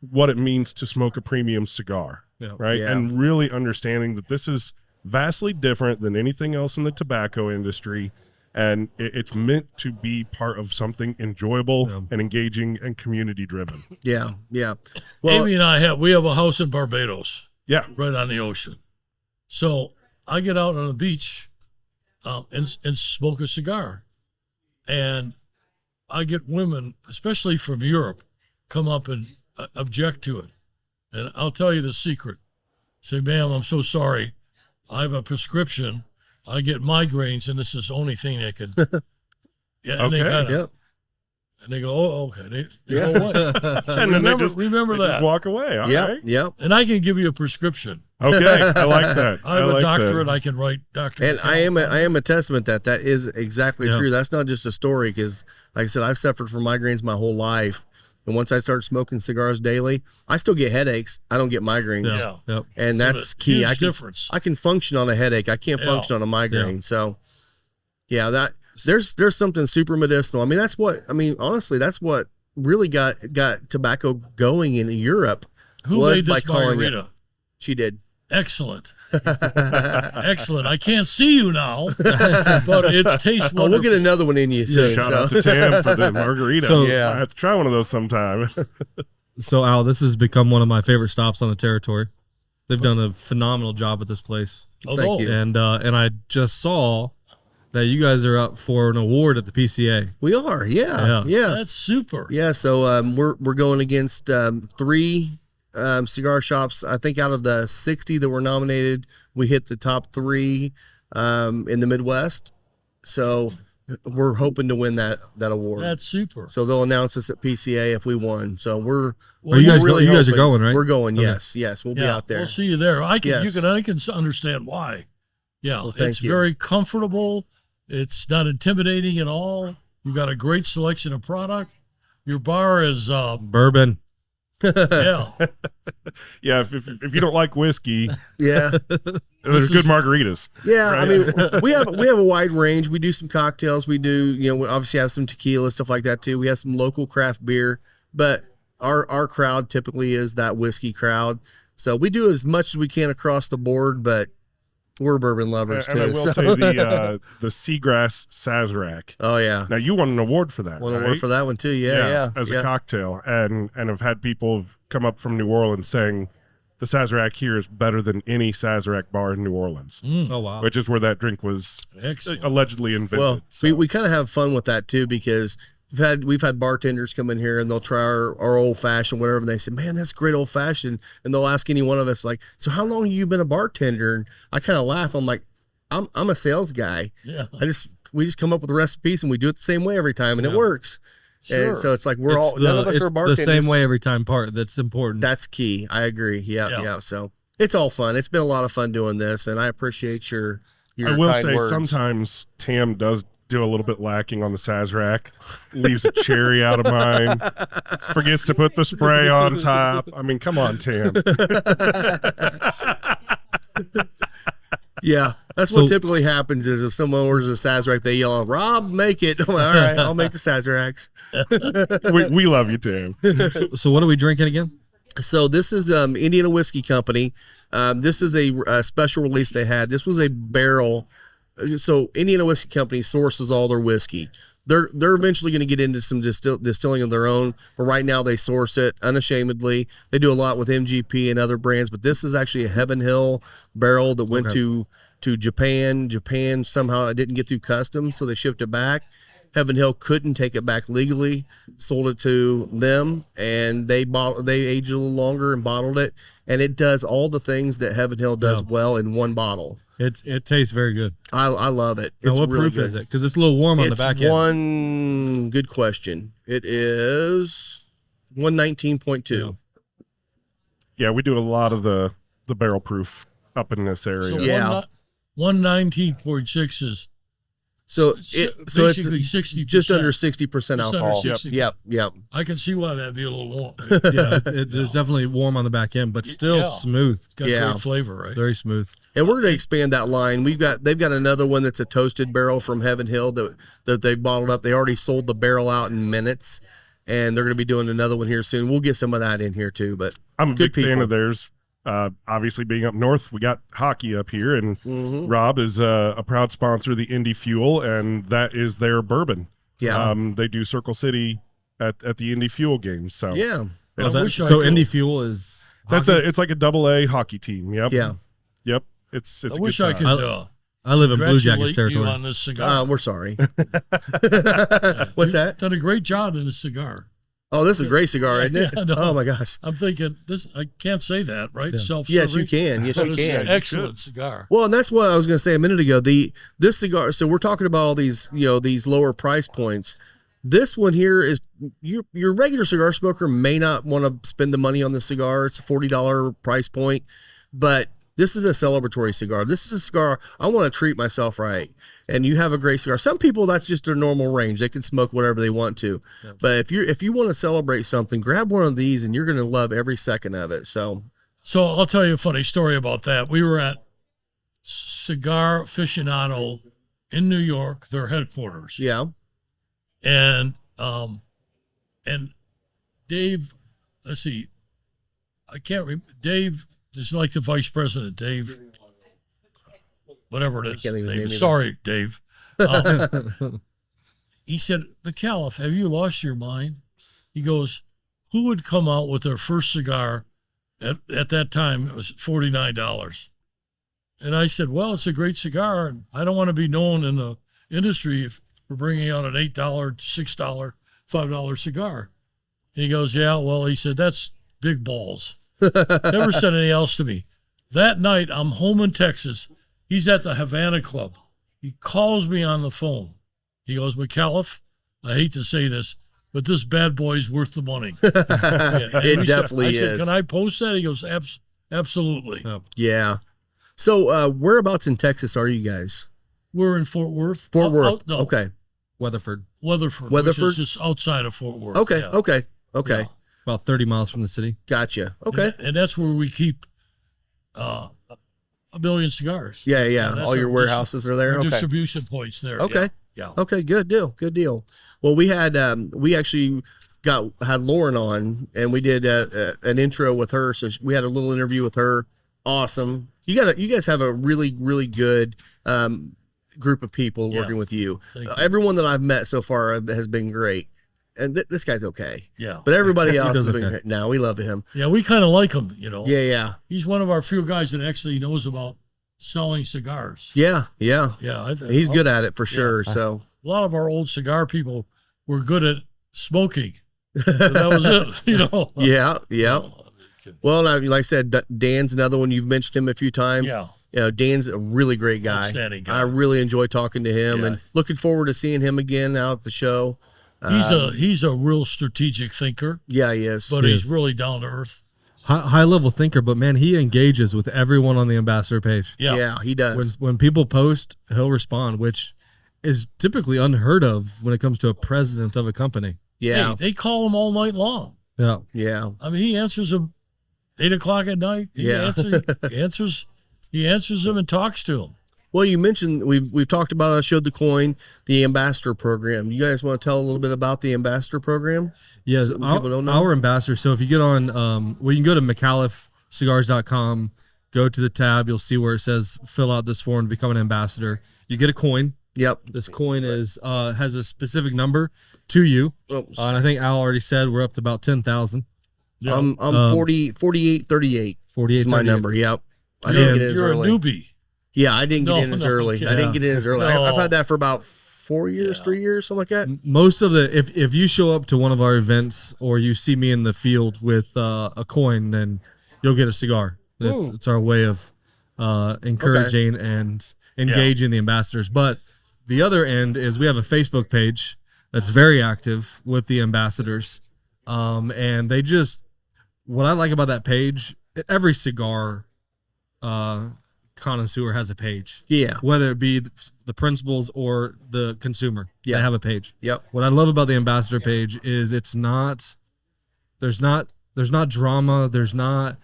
what it means to smoke a premium cigar, right? Yeah. And really understanding that this is vastly different than anything else in the tobacco industry. And it's meant to be part of something enjoyable and engaging and community driven. Yeah. Yeah. Well, Amy and we have a house in Barbados, Yeah. right on the ocean. So I get out on the beach and smoke a cigar. And I get women, especially from Europe, come up and object to it. And I'll tell you the secret. Say, "Ma'am, I'm so sorry. I have a prescription. I get migraines, and this is the only thing that could." Yeah, and they Okay. kind of, Yep. and they go, "Oh, okay." They go away. And then they just Remember walk away. All Yep. right. Yep. And I can give you a prescription. Okay. I like that. I have a like doctorate. that. I can write doctor. And I am a testament that is exactly Yeah. true. That's not just a story because, like I said, I've suffered from migraines my whole life. And once I start smoking cigars daily, I still get headaches. I don't get migraines. Yeah. Yep. And that's Huge key. difference. I can function on a headache. I can't Yeah. function on a migraine. So, yeah, there's something super medicinal. I mean, honestly, that's what really got tobacco going in Europe Who was made by this calling it. margarita? She did. Excellent. Excellent. I can't see you now, but it tastes wonderful. Oh, we'll get another one in you soon. Shout out to Tam for the margarita. So- Yeah. I have to try one of those sometime. So Al, this has become one of my favorite stops on the territory. They've done a phenomenal job at this place, Thank you. and I just saw that you guys are up for an award at the PCA. We are. Yeah. That's super. Yeah, so we're going against 3 cigar shops. I think out of the 60 that were nominated, we hit the top 3 in the Midwest. So we're hoping to win that award. That's super. So they'll announce us at PCA if we won. So we're Are you guys we're really you guys are hoping. going, right? We're going. Okay. Yes, we'll be out there. We'll see you there. I can Yes. I can understand why. Yeah, Well, thank it's you. very comfortable. It's not intimidating at all. You got a great selection of product. Your bar is Bourbon. yeah. Yeah, if you don't like whiskey, Yeah. there's good margaritas. Yeah, I Right? mean, we have a wide range. We do some cocktails. We do, we obviously have some tequila, stuff like that too. We have some local craft beer, but our crowd typically is that whiskey crowd. So we do as much as we can across the board, but we're bourbon lovers And too. I will so. say the Seagrass Sazerac. Oh yeah, Now you won an award for that, one right? award for that one too. Yeah. as yeah. a cocktail, and have had people come up from New Orleans saying the Sazerac here is better than any Sazerac bar in New Orleans, Oh wow. which is where that drink was Excellent. allegedly invented. Well, so. we kind of have fun with that too because we've had bartenders come in here and they'll try our old fashioned whatever, and they say, "Man, that's great old fashioned," and they'll ask any one of us like, "So how long have you been a bartender?" And I kind of laugh. I'm like, I'm a sales guy. Yeah. We just come up with recipes and we do it the same way every time, and it works. Sure. And so it's like It's none of us it's are bartenders. the same way every time part. That's important. That's key. I agree. Yeah. Yeah. So it's all fun. It's been a lot of fun doing this, and I appreciate your I will kind say words. sometimes Tam does do a little bit lacking on the Sazerac, leaves a cherry out of mine, forgets to put the spray on top. I mean, come on, Tam. Yeah, that's So- what typically happens is if someone orders a Sazerac, they yell, "Rob, make it." I'm like, all right, I'll make the Sazeracs. we love you, Tam. So what are we drinking again? So this is Indiana Whiskey Company. This is a special release they had. This was a barrel. So Indiana Whiskey Company sources all their whiskey. They're eventually going to get into some distilling of their own, but right now they source it unashamedly. They do a lot with MGP and other brands, but this is actually a Heaven Hill barrel that went to Japan. Japan somehow it didn't get through customs, so they shipped it back. Heaven Hill couldn't take it back legally, sold it to them, and they aged a little longer and bottled it, and it does all the things that Heaven Hill does well in one bottle. It tastes very good. I love it. Now, It's what really proof good. is it? Because it's a little warm on It's the back end. one good question. It is 119.2. Yeah, we do a lot of the barrel proof up in this area. So Yeah. 119.6 is So basically it's 60%. just under 60% Just under alcohol. 60. Yep. I can see why that'd be a little warm. Yeah, there's definitely warm on the back end, but still Yeah. smooth. Got Yeah. great flavor, right? Very smooth. And we're going to expand that line. They've got another one that's a toasted barrel from Heaven Hill that they bottled up. They already sold the barrel out in minutes, and they're going to be doing another one here soon. We'll get some of that in here too. But I'm a good big fan people. of theirs. Obviously, being up north, we got hockey up here, and Mm-hmm. Rob is a proud sponsor of the Indy Fuel, and that is their bourbon. Yeah. They do Circle City at the Indy Fuel games. So yeah, I wish I So could- Indy Fuel is it's like a AA hockky team. Yep. yeah. Yep. It's I a wish good I time. could I live in Blue Jackets congratulate you territory. on this cigar. We're sorry. What's that? Done a great job in this cigar. Oh, this is a great cigar, isn't it? Yeah, I know. Oh my gosh. I'm thinking this. I can't say that, right? Yeah. Self-serving. Yes, you can. Yes, But you it's can. an excellent cigar. Well, and that's what I was going to say a minute ago. This cigar. So we're talking about all these, these lower price points. This one here is your regular cigar smoker may not want to spend the money on the cigar. It's a $40 price point, but this is a celebratory cigar. This is a cigar I want to treat myself right. And you have a great cigar. Some people that's just their normal range. They can smoke whatever they want to. But if you want to celebrate something, grab one of these and you're going to love every second of it. So So I'll tell you a funny story about that. We were at Cigar Aficionado in New York, their headquarters, yeah. and Dave, let's see. I can't remember. Dave, this is like the vice president, Dave, whatever it is. can't even name Dave, either. sorry, Dave. He said, Micallef, have you lost your mind? He goes, who would come out with their first cigar at that time? It was $49. And I said, well, it's a great cigar. And I don't want to be known in the industry for bringing out an $8, $6, $5 cigar. And he goes, yeah, well, he said, that's big balls. Never said anything else to me. That night, I'm home in Texas. He's at the Havana Club. He calls me on the phone. He goes, Micallef, I hate to say this, but this bad boy's worth the money. It definitely I is. said, can I post that? He goes, absolutely. Yeah. So whereabouts in Texas are you guys? We're in Fort Worth. Fort Worth. No, Okay. Weatherford, Weatherford, which Weatherford? is just outside of Fort Worth. Okay. yeah. Okay. Okay. Yeah. about 30 miles from the city. Gotcha. Okay. And that's where we keep a million cigars. Yeah. Yeah. that's All your our warehouses are there. Our Okay. distribution points there. Okay. Yeah. Okay, good deal. Good deal. Well, we had we actually had Lauren on, and we did an intro with her. So we had a little interview with her. Awesome. You guys have a really good group of people Yeah. working with you. Thank you. Everyone that I've met so far has been great, and this guy's okay. Yeah. But everybody else has does been okay. great. No, we love him. Yeah, we kind of like him, you know. Yeah. Yeah. He's one of our few guys that actually knows about selling cigars. Yeah. Yeah. Yeah. He's good at it for sure. So. A lot of our old cigar people were good at smoking. But that was it, you know. Yeah. Yeah. Well, like I said, Dan's another one. You've mentioned him a few times. Yeah. You know, Dan's a really great guy. Outstanding guy. I really enjoy talking to him Yeah. and looking forward to seeing him again out at the show. He's a real strategic thinker, Yeah, he is. but He he's is. really down to earth. High level thinker, but man, he engages with everyone on the ambassador page. Yeah. Yeah, he does. When people post, he'll respond, which is typically unheard of when it comes to a president of a company. Yeah, Hey, they call him all night long. Yeah. yeah, I mean, he answers them 8:00 at night. Yeah. He answers them and talks to them. Well, you mentioned we've talked about. I showed the coin, the ambassador program. You guys want to tell a little bit about the ambassador program? Yeah, So people don't know. our ambassador. So if you get on, you can go to MicallefCigars.com, go to the tab, you'll see where it says fill out this form to become an ambassador. You get a coin. Yep. This coin is has a specific number to you, Oh, and I think Al already said we're up to about 10,000. Yeah. I'm 48, 38 48 is my 38. number. Yep. I Yeah. didn't get in as You're a early. newbie. Yeah, I didn't get No, in as no, early. okay. I didn't get in as early. No. I've had that for about 4 years, 3 years, something like that. Most of the if you show up to one of our events or you see me in the field with a coin, then you'll get a cigar. It's our way of encouraging and engaging the ambassadors. But the other end is we have a Facebook page that's very active with the ambassadors, and they just what I like about that page. Every cigar connoisseur has a page. Yeah. Whether it be the principals or the consumer, Yeah. they have a page. Yep. What I love about the ambassador page is there's not drama. There's not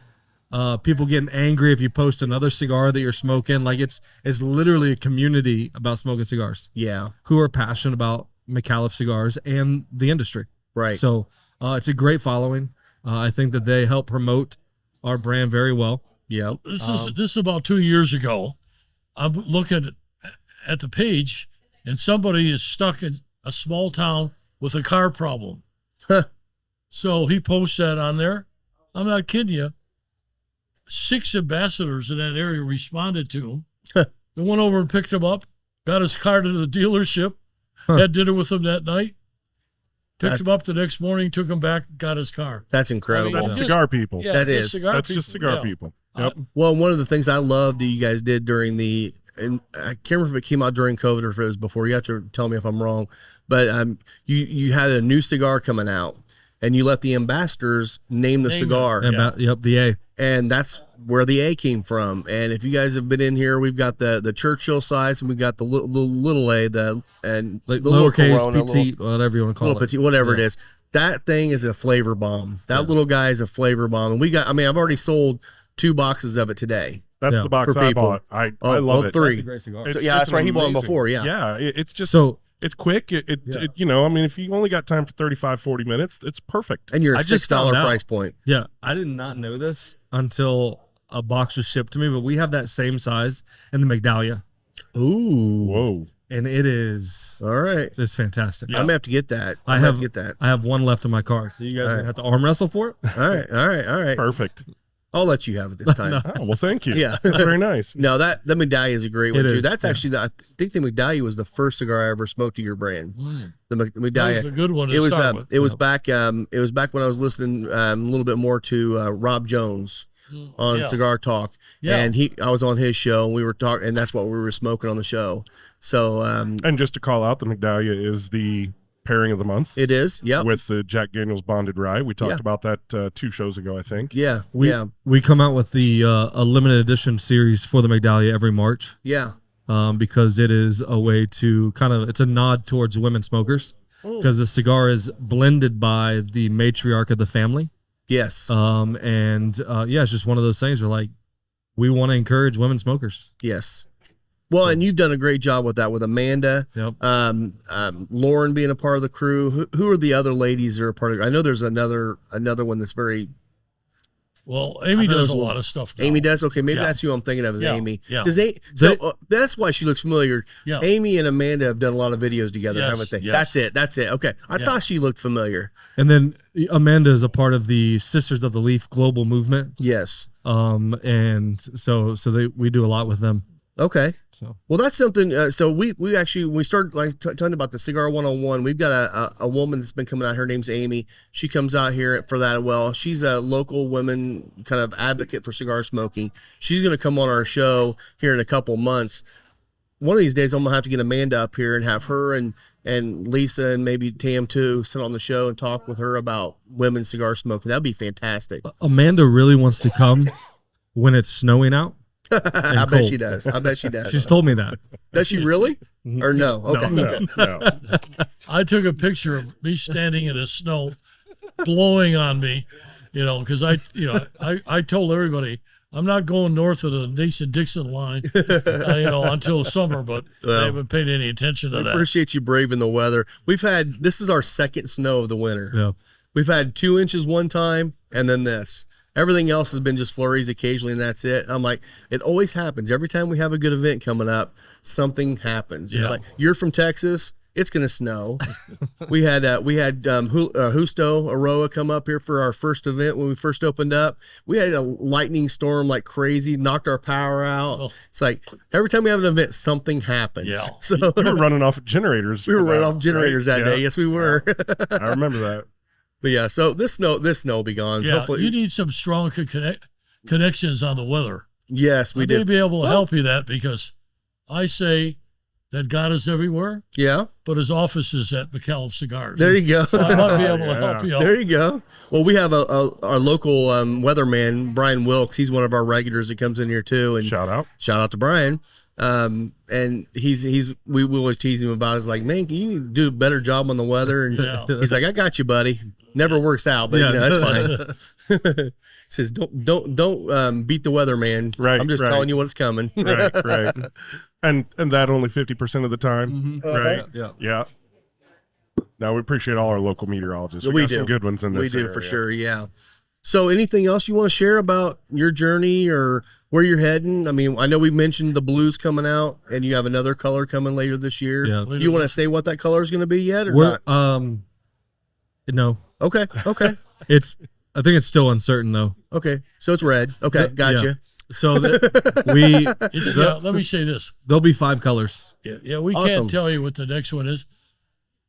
people getting angry if you post another cigar that you're smoking. Like it's literally a community about smoking cigars Yeah. who are passionate about Micallef cigars and the industry. Right. So it's a great following. I think that they help promote our brand very well. Yep. This is about 2 years ago. I'm looking at the page, and somebody is stuck in a small town with a car problem. Huh. So he posts that on there. I'm not kidding you. 6 ambassadors in that area responded to him. Huh. They went over and picked him up, got his car to the dealership, Huh. had dinner with him that night, picked That's- him up the next morning, took him back, got his car. That's incredible. I mean, That's just- cigar people. Yeah, That just is. That's people. just cigar Yeah. people. Yep. Well, one of the things I loved that you guys did during and I can't remember if it came out during COVID or if it was before. You have to tell me if I'm wrong. But you had a new cigar coming out, and you let the ambassadors name the Name it. cigar, Yep, the A. and that's where the A came from. And if you guys have been in here, we've got the Churchill size, and we got the little A, and Like the little lowercase, Corona, petite, whatever you want to call little it. petite, whatever it Yeah. is. That thing is a flavor bomb. That little guy is a flavor bomb. And I've already sold 2 boxes of it today. That's Yeah. the box For I people. bought. I Oh, love well, it. 3. That's a great cigar. It's yeah, that's right. He bought them amazing. before, yeah. Yeah, it's just So It's quick. It I mean, if you only got time for 35, 40 minutes, it's perfect. And you're a I just $6 found out. price point. Yeah, I did not know this until a box was shipped to me, but we have that same size in the Migdalia, Ooh. Whoa. and it is All right. it's fantastic. I'm gonna have to get that. I I'm gonna have to get that. I have one left in my car, so you guys are gonna have to arm wrestle for it. All right. All right. All right. Perfect. I'll let you have it this time. Oh, well, thank you. Yeah. That's very nice. No, that the medallia is a great one It too. is, That's yeah. actually I think the medallia was the first cigar I ever smoked to your brand. The That medallia. was a good one to It was start with. it was back when I was listening a little bit more to Rob Jones on Yeah. Cigar Talk, Yeah. and I was on his show and we were talking, and that's what we were smoking on the show. So And just to call out, the Migdalia is the pairing of the month it is, yep, with the Jack Daniels Bonded Rye. We talked Yeah. about that 2 shows ago, I think. yeah, We come out with the a limited edition series for the Migdalia every March, yeah. because it is a way to it's a nod towards women smokers, because the cigar is blended by the matriarch of the family. Yes, It's just one of those things where we want to encourage women smokers. yes. Well, and you've done a great job with that with Amanda. Yep. Lauren being a part of the crew. Who are the other ladies that are part of? I know there's another one that's very. Well, Amy thought it does was a one- lot of stuff now. Amy does. Okay, maybe Yeah. that's who I'm thinking of as Yeah, Amy. yeah. That's why she looks familiar. Yeah. Amy and Amanda have done a lot of videos together, Yes, haven't they? yes. That's it. Okay, I Yeah. thought she looked familiar. And then Amanda is a part of the Sisters of the Leaf global movement. Yes. And so we do a lot with them. Okay. So Well, that's something. So we actually when we started talking about the Cigar 101. We've got a woman that's been coming out. Her name's Amy. She comes out here for that. Well, she's a local women kind of advocate for cigar smoking. She's going to come on our show here in a couple months. One of these days, I'm gonna have to get Amanda up here and have her and Lisa and maybe Tam too sit on the show and talk with her about women cigar smoking. That'd be fantastic. Amanda really wants to come when it's snowing out. I bet cold. she does. I bet she does. She's told me that. Does she really? Or no? Okay. No. I took a picture of me standing in the snow, blowing on me, because I told everybody I'm not going north of the Mason-Dixon line, until summer, but I haven't paid any attention to I that. appreciate you braving the weather. This is our second snow of the winter. Yeah. We've had 2 inches one time and then this. Everything else has been just flurries occasionally, and that's it. I'm like, it always happens. Every time we have a good event coming up, something happens. Yeah. It's like, you're from Texas, it's going to snow. we had Justo Aroa come up here for our first event when we first opened up. We had a lightning storm like crazy, knocked our power out. Oh. It's like every time we have an event, something happens. Yeah. So We were running off generators. we were running off right? generators that Yeah. day. Yes, we were. I remember that. But yeah, so this snow will be gone. Yeah, Hopefully, you need some strong connections on the weather. yes, we I may do. be able to help you that because I say that God is everywhere, Yeah, but his office is at Micallef Cigars. there you go. So I might be able to Yeah. help you out. There you go. Well, we have our local weatherman, Brian Wilkes. He's one of our regulars that comes in here too. And Shout out. shout out to Brian. And we always tease him about it. It's like, man, can you do a better job on the weather? And Yeah. he's like, I got you, buddy. Never works out, but Yeah. that's fine. Says, don't beat the weather, man. Right, I'm just right. telling you what's coming. Right. And that only 50% of the time. Right. Yeah. Yeah. No, we appreciate all our local meteorologists. We We got do. some good ones in We this do area. for sure. Yeah. So anything else you want to share about your journey or where you're heading? I mean, I know we mentioned the blues coming out and you have another color coming later this year. Yeah. Do you want to say what that color is going to be yet or We're not? no. Okay. I think it's still uncertain though. Okay. So it's red. Okay. Gotcha. Yeah. So let me say this. there'll be 5 colors. Yeah, we Awesome. can't tell you what the next one is,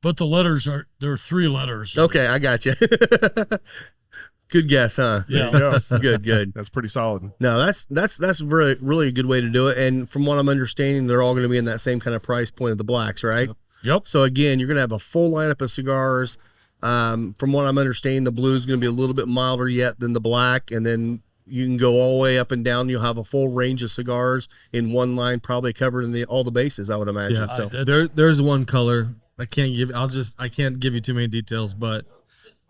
but the letters there are 3 letters. Okay. I gotcha. Good guess, huh? Yeah. There you go. Good. That's pretty solid. No, that's really, really a good way to do it. And from what I'm understanding, they're all going to be in that same kind of price point of the blacks, right? Yep. So again, you're going to have a full lineup of cigars. From what I'm understanding, the blue is going to be a little bit milder yet than the black, and then you can go all the way up and down. You'll have a full range of cigars in one line, probably covered in all the bases, I would imagine. Yeah. So There's one color. I can't give you too many details, but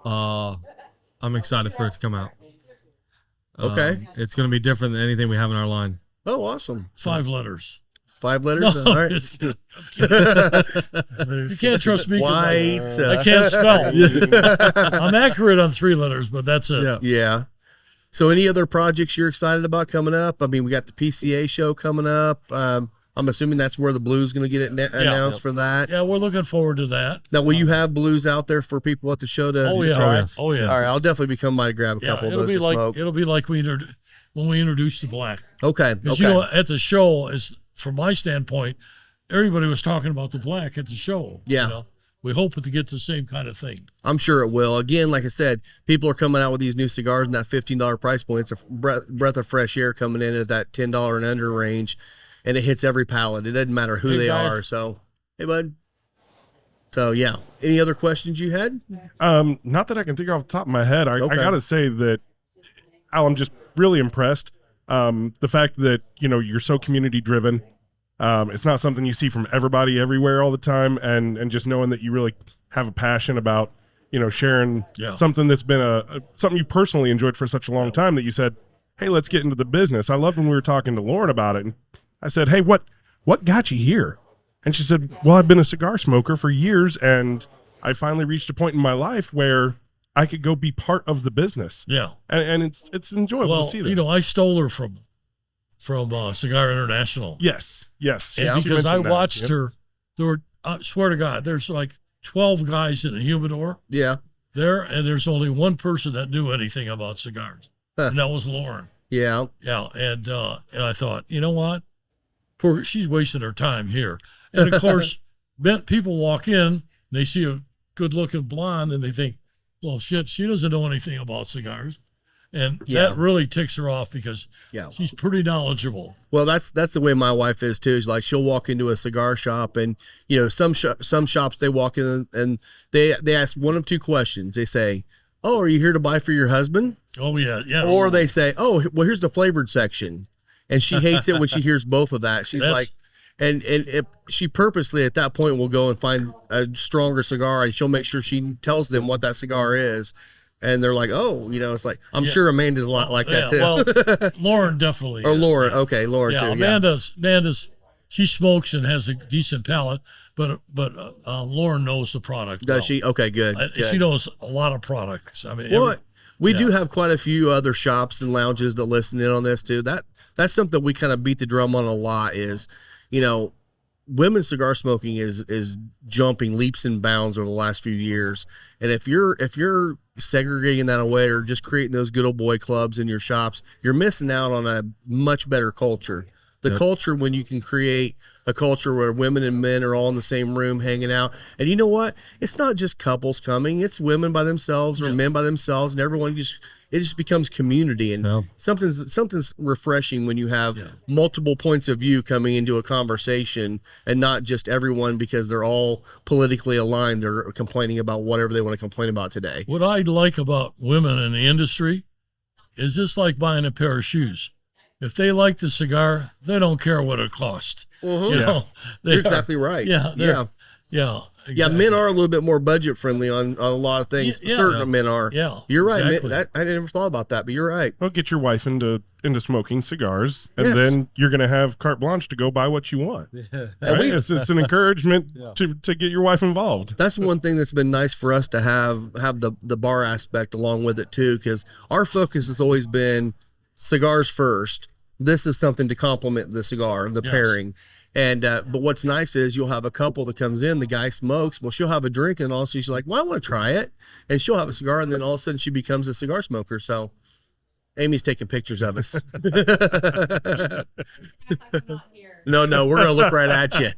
I'm excited for it to come out. Okay. It's going to be different than anything we have in our line. oh, awesome. 5 letters. 5 letters? No, All right. just kidding. I'm kidding. You can't trust me 'cause White. I can't spell. I'm accurate on 3 letters, but that's it. Yeah. Yeah. So any other projects you're excited about coming up? I mean, we got the PCA show coming up. I'm assuming that's where the blue's going to get it announced for that. Yeah, we're looking forward to that. Now, will you have blues out there for people at the show to, Oh to yeah, try? yes. oh yeah. All right, I'll definitely be coming by to grab a Yeah, couple of it'll those be to like smoke. it'll be like when we introduced the black. Okay. Because Okay. you know, at the show, is from my standpoint, everybody was talking about the black at the show. Yeah. You know? We hope to get the same kind of thing. I'm sure it will. Again, like I said, people are coming out with these new cigars in that $15 price point. It's a breath of fresh air coming in at that $10 and under range, and it hits every palate. It doesn't matter who Hey, they guys. are. So, hey, bud. So, yeah. Any other questions you had? Not that I can think off the top of my head. I Okay. gotta say that, Al, I'm just really impressed. The fact that, you know, you're so community driven. It's not something you see from everybody everywhere all the time, and just knowing that you really have a passion about, you know, sharing Yeah. something that's been something you personally enjoyed for such a long time that you said, hey, let's get into the business. I loved when we were talking to Lauren about it, and I said, hey, what got you here? And she said, well, I've been a cigar smoker for years, and I finally reached a point in my life where I could go be part of the business. Yeah. And it's enjoyable Well, to see that. you know, I stole her from Cigar International. Yes. And She because I mentioned that. watched Yep. her, there were, I swear to God, there's like 12 guys in the humidor Yeah. there, and there's only one person that knew anything about cigars, Huh. and that was Lauren. Yeah. Yeah, and I thought, you know what? Poor, she's wasting her time here. And of course, people walk in, they see a good-looking blonde, and they think, well, shit, she doesn't know anything about cigars. And Yeah. that really ticks her off because Yeah. she's pretty knowledgeable. Well, that's the way my wife is too. Is like she'll walk into a cigar shop, and you know some shops they walk in and they ask one of two questions. They say, "Oh, are you here to buy for your husband?" Oh, yeah, yes. Or they say, "Oh, well, here's the flavored section," and she hates it when she hears both of that. She's That's- like, and if she purposely at that point will go and find a stronger cigar, and she'll make sure she tells them what that cigar is, and they're like, "Oh, you know," it's like I'm sure Amanda's a lot like that too. Well, Lauren definitely. Or is. Laura, okay, Laura Yeah, too. Amanda's, she smokes and has a decent palate, but Lauren knows the product. Does well. she? Okay, good. good. She knows a lot of products. I mean, Well, we do yeah. have quite a few other shops and lounges that listen in on this too. That's something we kind of beat the drum on a lot. Is, you know, women's cigar smoking is jumping leaps and bounds over the last few years. And if you're segregating that away or just creating those good old boy clubs in your shops, you're missing out on a much better culture. The culture when you can create a culture where women and men are all in the same room hanging out. And you know what? It's not just couples coming. It's women by themselves or men by themselves, and everyone it just becomes community. And Yeah. something's refreshing when you have multiple points of view coming into a conversation and not just everyone because they're all politically aligned. They're complaining about whatever they want to complain about today. what I like about women in the industry is just like buying a pair of shoes. If they like the cigar, they don't care what it costs. You know, You're exactly right. Yeah, Yeah. yeah, Yeah, exactly. men are a little bit more budget friendly on a lot of things. Yeah. Certain men are. Yeah, You're right. exactly. Man, I never thought about that, but you're right. Well, get your wife into smoking cigars, and Yes. then you're going to have carte blanche to go buy what you want. And Right? we- It's an encouragement to get your wife involved. That's one thing that's been nice for us to have the bar aspect along with it too, because our focus has always been cigars first. This is something to complement the cigar, the pairing. And but what's nice is you'll have a couple that comes in, the guy smokes, well, she'll have a drink, and also she's like, well, I want to try it, and she'll have a cigar, and then all of a sudden she becomes a cigar smoker. So Amy's taking pictures of us. No, we're gonna look right at you.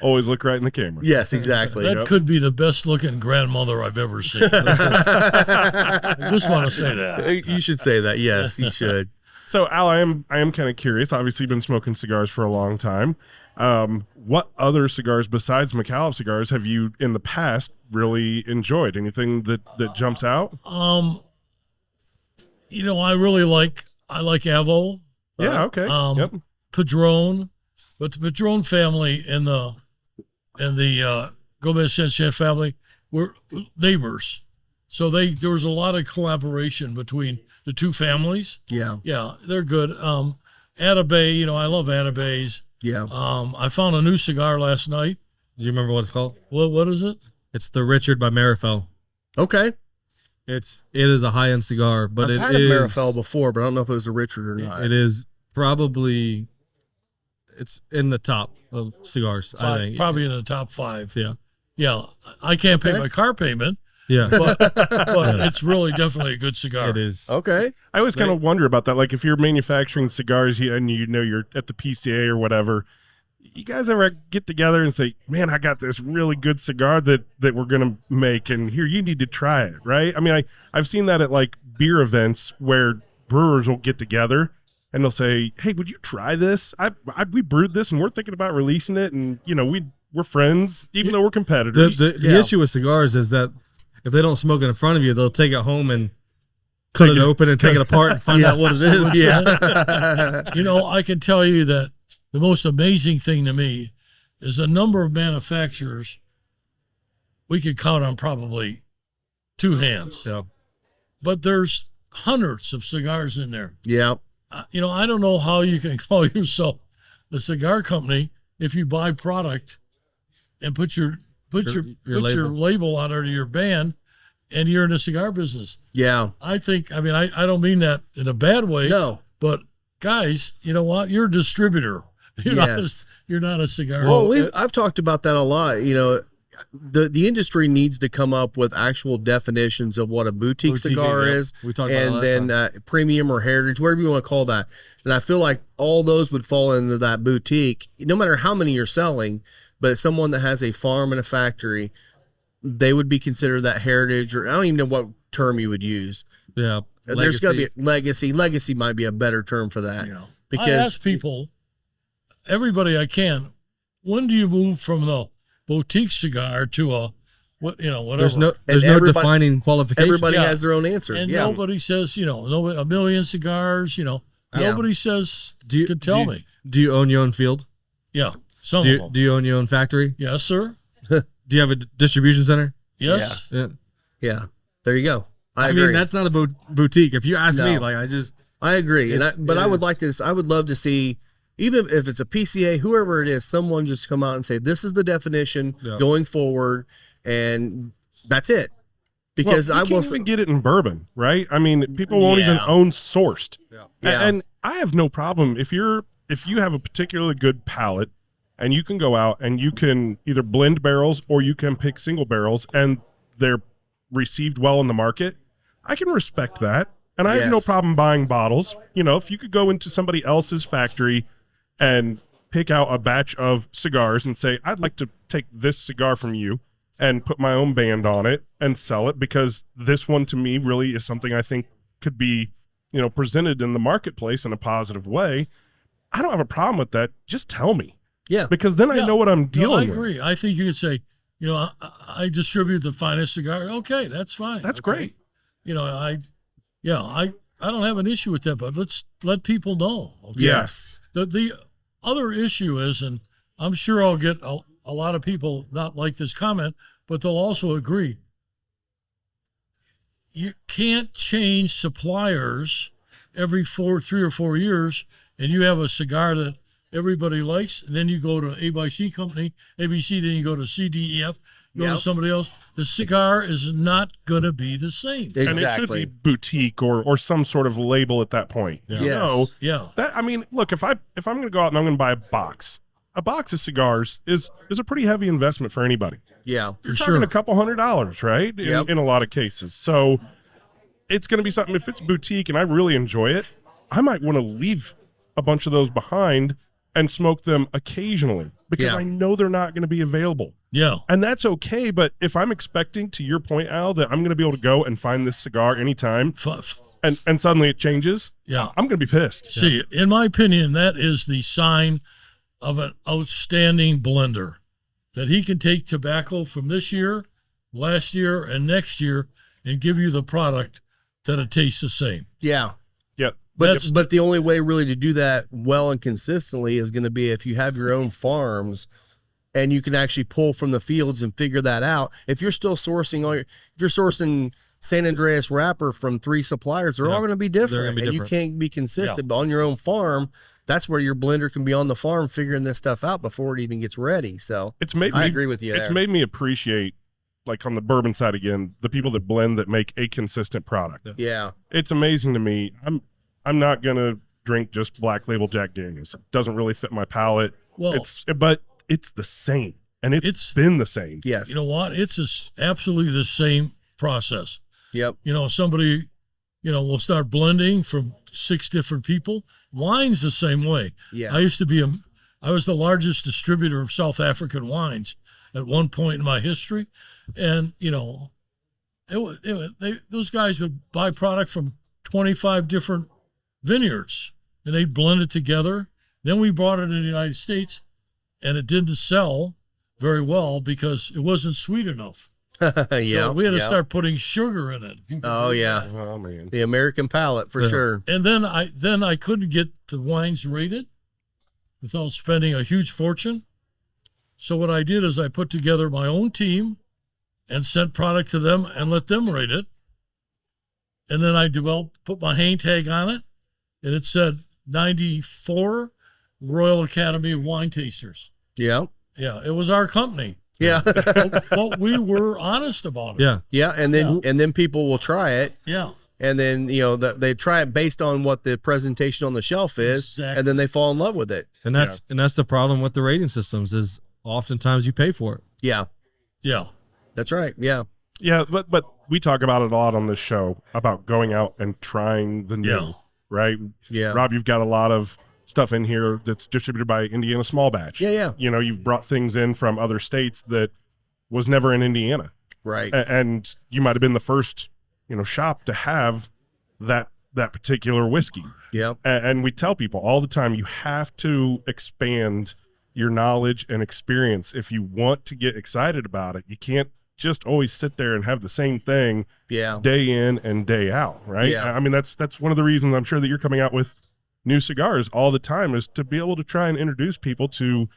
Always look right in the camera. Yes, exactly. That could be the best looking grandmother I've ever seen. I just want to say that. You should say that. Yes, you should. So, Al, I am kind of curious. Obviously, you've been smoking cigars for a long time. What other cigars besides Micallef Cigars have you in the past really enjoyed? Anything that jumps out? You know, I like Avo, Yeah. Okay. Yep. Padron, but the Padron family and the Gomez Sanchez family were neighbors, so there was a lot of collaboration between the two families. Yeah. Yeah, they're good. Atabay, I love Atabays. Yeah. I found a new cigar last night. Do you remember what it's called? What is it? It's the Richard by Marifel. Okay. It is a high end cigar, but I've had a Marifel before, but I don't know if it was a Richard or not. It is probably it's in the top of cigars. I think Probably in the top 5. Yeah. Yeah. I can't pay Okay. my car payment, Yeah, but it's really definitely a good cigar. it is. Okay. I always kind of wonder about that. Like if you're manufacturing cigars and you're at the PCA or whatever, you guys ever get together and say, man, I got this really good cigar that we're going to make, and here, you need to try it, right? I mean, I've seen that at like beer events where brewers will get together and they'll say, hey, would you try this? We brewed this and we're thinking about releasing it, and we're friends, even though we're competitors. The issue with cigars is that if they don't smoke it in front of you, they'll take it home and cut it open and take it apart and find out what it is. Yeah. I can tell you that the most amazing thing to me is the number of manufacturers we could count on probably 2 hands. Yeah. But there's hundreds of cigars in there. Yeah. I don't know how you can call yourself a cigar company if you buy product and put your label on it or your band, and you're in the cigar business. Yeah. I don't mean that in a bad way. No. But guys, you know what? You're a distributor. You're not a cigar. Well, I've talked about that a lot. The industry needs to come up with actual definitions of what a boutique cigar is, We talked about it and last then premium or heritage, whatever you want to call that. And I feel like all those would fall into that boutique, no matter how many you're selling. But someone that has a farm and a factory, they would be considered that heritage, or I don't even know what term you would use. Yeah. There's got to be a legacy. Legacy might be a better term for that. I Because ask people, everybody I can, when do you move from the boutique cigar to whatever? There's no everybody- defining qualification. everybody Yeah. has their own answer. And yeah. nobody says, nobody, a million cigars, nobody says, can tell me. Do you own your own field? Yeah, some Do of you, them. do you own your own factory? Yes, sir. Do you have a distribution center? Yes. Yeah. Yeah. There you go. I mean, agree. that's not a boutique. If you ask me, No. I agree. But I would is. like to. I would love to see, even if it's a PCA, whoever it is, someone just come out and say, "This is the definition Yeah. going forward," and that's it. Because Well, you can't even get it in bourbon, right? I mean, people won't even own sourced. Yeah. And I have no problem if you have a particularly good palate and you can go out and you can either blend barrels or you can pick single barrels and they're received well in the market. I can respect that. And I have no Yes. problem buying bottles. If you could go into somebody else's factory and pick out a batch of cigars and say, I'd like to take this cigar from you and put my own band on it and sell it, because this one to me really is something I think could be, presented in the marketplace in a positive way. I don't have a problem with that. Just tell me. Yeah. Because then I know what I'm dealing I agree. with. I think you could say, I distribute the finest cigar. Okay, that's fine. That's Okay. great. I don't have an issue with that, but let's let people know. Okay? Yes. The other issue is, and I'm sure I'll get a lot of people not like this comment, but they'll also agree. You can't change suppliers every 3 or 4 years, and you have a cigar that everybody likes, and then you go to A by C company, ABC, then you go to C, D, E, F, go to somebody else. The cigar is not going to be the same. And it should Exactly. be boutique or some sort of label at that point. Yes. Yeah. Look, if I'm going to go out and I'm going to buy a box of cigars is a pretty heavy investment for anybody. Yeah. You're For talking sure. a couple $100, right? Yep. In a lot of cases. So it's going to be something, if it's boutique and I really enjoy it, I might want to leave a bunch of those behind and smoke them occasionally because Yeah. I know they're not going to be available. Yeah. And that's okay. But if I'm expecting, to your point, Al, that I'm going to be able to go and find this cigar anytime and suddenly it changes, Yeah. I'm going to be pissed. See, in my opinion, that is the sign of an outstanding blender, that he can take tobacco from this year, last year, and next year and give you the product that it tastes the same. Yeah. Yeah. But the only way really to do that well and consistently is going to be if you have your own farms and you can actually pull from the fields and figure that out. If you're still sourcing if you're sourcing San Andreas wrapper from 3 suppliers. They're all going to be different, and you can't be consistent. But on your own farm, that's where your blender can be on the farm figuring this stuff out before it even gets ready. So I agree with you. It's made me appreciate, like on the bourbon side again, the people that blend that make a consistent product. Yeah, it's amazing to me. I'm not gonna drink just Black Label Jack Daniels. It doesn't really fit my palate. Well, but it's the same, and it's been the same. Yes. You know what? It's absolutely the same process. Yep. You know, somebody, will start blending from 6 different people. Wine's the same way. Yeah. I was the largest distributor of South African wines at one point in my history. And, those guys would buy product from 25 different vineyards and they'd blend it together. Then we brought it to the United States and it didn't sell very well because it wasn't sweet enough. Yeah, so we had to start putting sugar in it. Oh yeah, oh man, the American palate for sure. And then I couldn't get the wines rated without spending a huge fortune. So what I did is I put together my own team and sent product to them and let them rate it. And then I put my hang tag on it, and it said 94 Royal Academy of Wine Tasters. Yeah, yeah, it was our company. Yeah. But we were honest about it. Yeah. Yeah. And then people will try it. Yeah. And then, they try it based on what the presentation on the shelf is. Exactly. And then they fall in love with it. And that's the problem with the rating systems is oftentimes you pay for it. Yeah. Yeah. That's right. Yeah. Yeah. But we talk about it a lot on this show about going out and trying the new, Yeah. right? Yeah. Rob, you've got a lot of stuff in here that's distributed by Indiana Small Batch. Yeah. You've brought things in from other states that was never in Indiana. Right. And you might have been the first, shop to have that particular whiskey. Yeah. And we tell people all the time, you have to expand your knowledge and experience if you want to get excited about it. You can't just always sit there and have the same thing day in and day out, right? Yeah. I mean, that's one of the reasons I'm sure that you're coming out with new cigars all the time, is to be able to try and introduce people to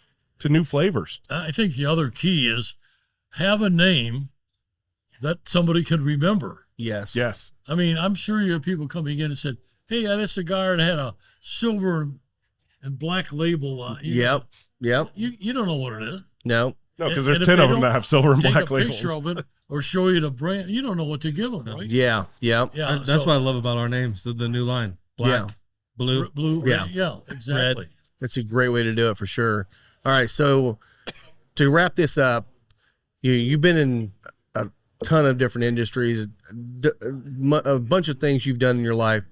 new flavors. I think the other key is have a name that somebody can remember. Yes. I mean, I'm sure you have people coming in and said, hey, I had a cigar and had a silver and black label on it. Yep. You don't know what it is. No. No, because And there's if 10 they of them don't that have silver and take black a labels. picture of it or show you the brand, you don't know what to give them, right? Yeah. Yeah. That's what I love about our names, the new line. Black, blue. Blue, yeah, exactly. Red. That's a great way to do it for sure. All right. So to wrap this up, you've been in a ton of different industries, a bunch of things you've done in your life.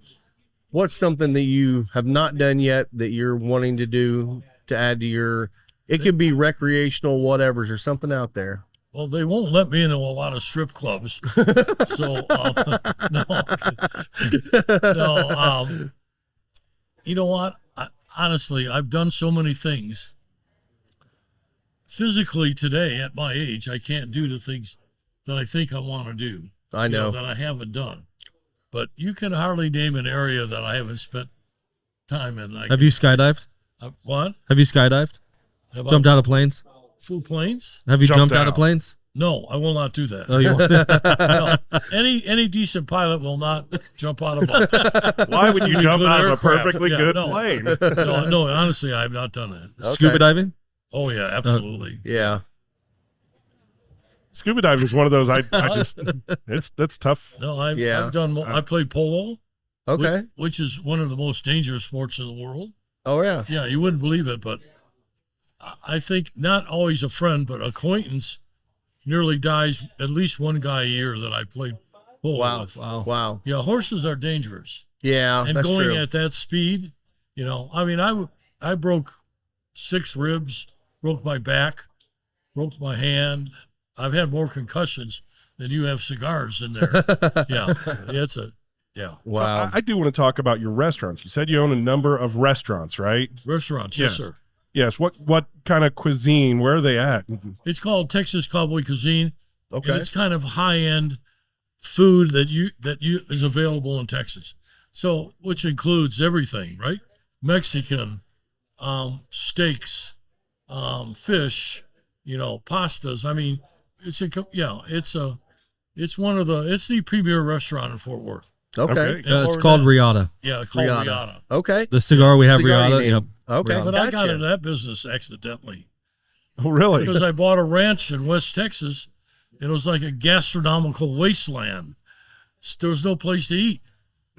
What's something that you have not done yet that you're wanting to do to add to your, it could be recreational, whatever's, or something out there? Well, they won't let me into a lot of strip clubs. So, no. You know what? Honestly, I've done so many things. Physically today, at my age, I can't do the things that I think I want to do. I know. That I haven't done. But you can hardly name an area that I haven't spent time in. Have you skydived? What? Have you skydived? Jumped out of planes? Flew planes? Have you jumped out of planes? No, I will not do that. Oh, you won't. No. Any decent pilot will not jump out of a Why would you jump out of a aircraft. perfectly Yeah, good no. plane? No, honestly, I have not done that. Scuba diving? Oh yeah, absolutely. Yeah. Scuba diving is one of those I just that's tough. No, I've done. I played polo. Okay. Which is one of the most dangerous sports in the world. Oh yeah. Yeah, you wouldn't believe it, but I think not always a friend, but acquaintance nearly dies. At least one guy a year that I played polo with. Wow. Yeah, horses are dangerous. Yeah, And that's going true. at that speed, I mean, I broke 6 ribs, broke my back, broke my hand. I've had more concussions than you have cigars in there. Yeah. Wow. So I do want to talk about your restaurants. You said you own a number of restaurants, right? Restaurants, yes, sir. Yes. What kind of cuisine? Where are they at? It's called Texas Cowboy Cuisine. Okay. And it's kind of high-end food that is available in Texas. So, which includes everything, right? Mexican, steaks, fish, pastas. I mean, It's it's the premier restaurant in Fort Worth. Okay. It's called Riata. Yeah, it's called Riata. Riata. Okay. The cigar we have, Cigar you Riata. mean. Yep. Okay. Riata. But I got Gotcha. into that business accidentally Oh, really? because I bought a ranch in West Texas, and it was like a gastronomical wasteland. There was no place to eat.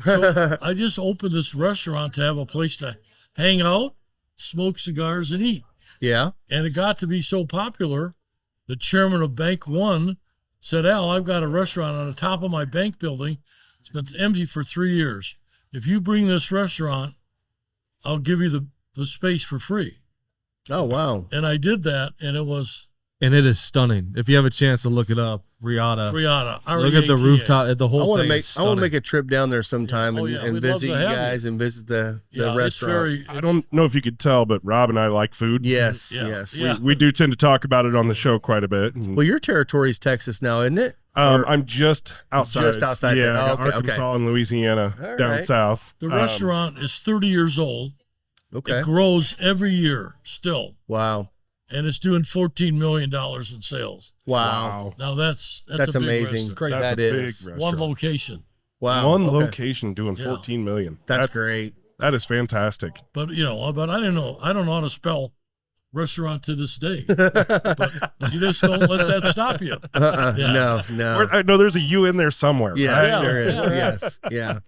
So I just opened this restaurant to have a place to hang out, smoke cigars, and eat. Yeah. And it got to be so popular, the chairman of Bank One said, Al, I've got a restaurant on the top of my bank building. It's been empty for 3 years. If you bring this restaurant, I'll give you the space for free. Oh, wow. And I did that, and it was And it is stunning. If you have a chance to look it up, Riata. Riata. Look at the R-E-A-T-A. rooftop. The whole I want thing to is make stunning. a trip down there sometime Oh, yeah. and We'd love visit to you have you. guys and visit the Yeah, it's restaurant. I don't know if you could tell, but Rob and I like food. Yes, Yeah. yes. Yeah. We do tend to talk about it on the show quite a bit. And, Well, your territory is Texas now, isn't it? I'm just outside. Just outside Yeah, there. Oh, okay, Arkansas and Louisiana All down right. south. The restaurant is 30 years old. Okay. It grows every year still, Wow. and it's doing $14 million in sales. Wow. Now that's That's a big amazing. restaurant. That's That a big is. restaurant. One location. Wow. One Okay. location doing Yeah. 14 million. That's great. That is fantastic. But but I don't know how to spell restaurant to this day. But you just don't let that stop you. Yeah. No. I know there's a U in there somewhere. Yes, right? Yeah. there is. Yeah. Yes. Yeah.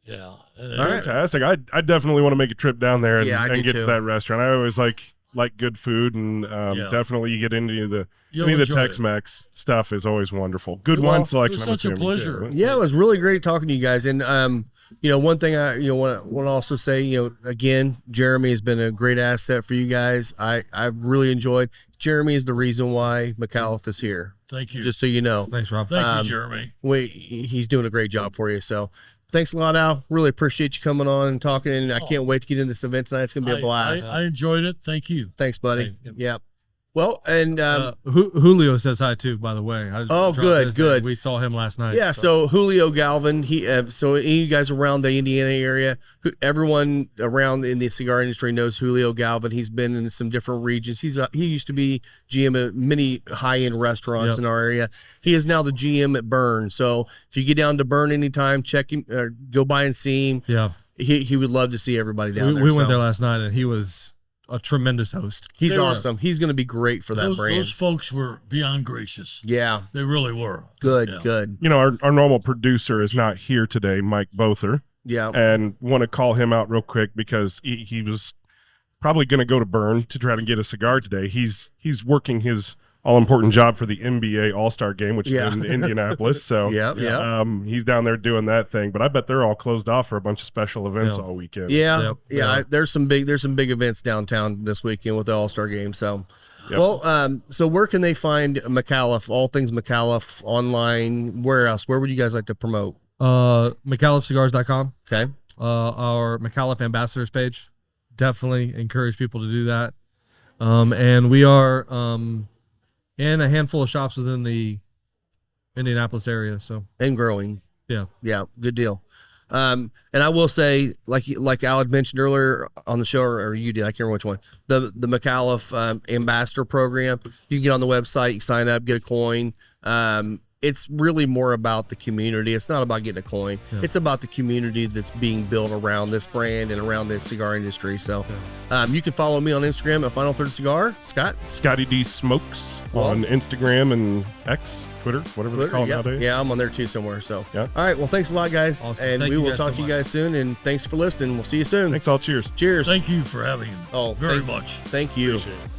Yeah. Fantastic. I definitely want to make a trip down there and, Yeah, I do and get too. to that restaurant. I always like good food, and definitely you get into You'll any of the enjoy it. Tex-Mex stuff is always wonderful. Good Well, wine it selection. was I'm such a assuming, pleasure. too. Yeah, it was really great talking to you guys. And one thing I want to also say, again, Jeremy has been a great asset for you guys. I've really enjoyed. Jeremy is the reason why Micallef is here. Thank you. Just so you know, Thanks, Rob. Thank you, Jeremy. he's doing a great job for you. So thanks a lot, Al. Really appreciate you coming on and talking. And I can't wait to get in this event tonight. It's going to be a blast. I enjoyed it. Thank you. Thanks, buddy. Thank you. Yeah. Well, and Julio says hi too, by the way. I just Oh, dropped good, his good. name. We saw him last night. yeah, so Julio Galvin, so any of you guys around the Indiana area, everyone around in the cigar industry knows Julio Galvin. He's been in some different regions. He used to be GM at many high-end restaurants Yep. in our area. He is now the GM at Burn. So if you get down to Burn anytime, check him or go by and see him. Yeah. He would love to see everybody down there. We went So there last night, and he was a tremendous host. He's They were- awesome. He's going to be great for that Those brand. folks were beyond gracious. Yeah, They really were. good, Yeah. good. Our normal producer is not here today, Mike Bother, Yeah. and want to call him out real quick because he was probably going to go to Burn to try to get a cigar today. He's working his all-important job for the NBA All-Star Game, which Yeah. is in Indianapolis. So Yeah. he's down there doing that thing. But I bet they're all closed off for a bunch of special events Yeah. all weekend. Yeah, Yep, yeah. yep. There's some big events downtown this weekend with the All-Star game. So, Yep. well, so where can they find Micallef? All things Micallef online. Where else? Where would you guys like to promote? MicallefCigars.com. Okay. Our Micallef ambassadors page. Definitely encourage people to do that. And we are in a handful of shops within the Indianapolis area. So And growing. yeah. Yeah, good deal. And I will say, like Al had mentioned earlier on the show, or you did, I can't remember which one. The Micallef ambassador program. You can get on the website, you sign up, get a coin. It's really more about the community. It's not about getting a coin. Yeah. It's about the community that's being built around this brand and around the cigar industry. So you can follow me on Instagram at Final Third Cigar. Scott? Scotty D Smokes Well- on Instagram and X, Twitter, whatever they call it yeah, nowadays. yeah, I'm on there too somewhere. So, Yeah. all right. Well, thanks a lot, guys. Awesome. And Thank we you will guys talk so to you much. guys soon. And thanks for listening. We'll see you soon. Thanks all. Cheers. Cheers. Thank you for having me. Oh, very thank- much. Thank you. Appreciate it.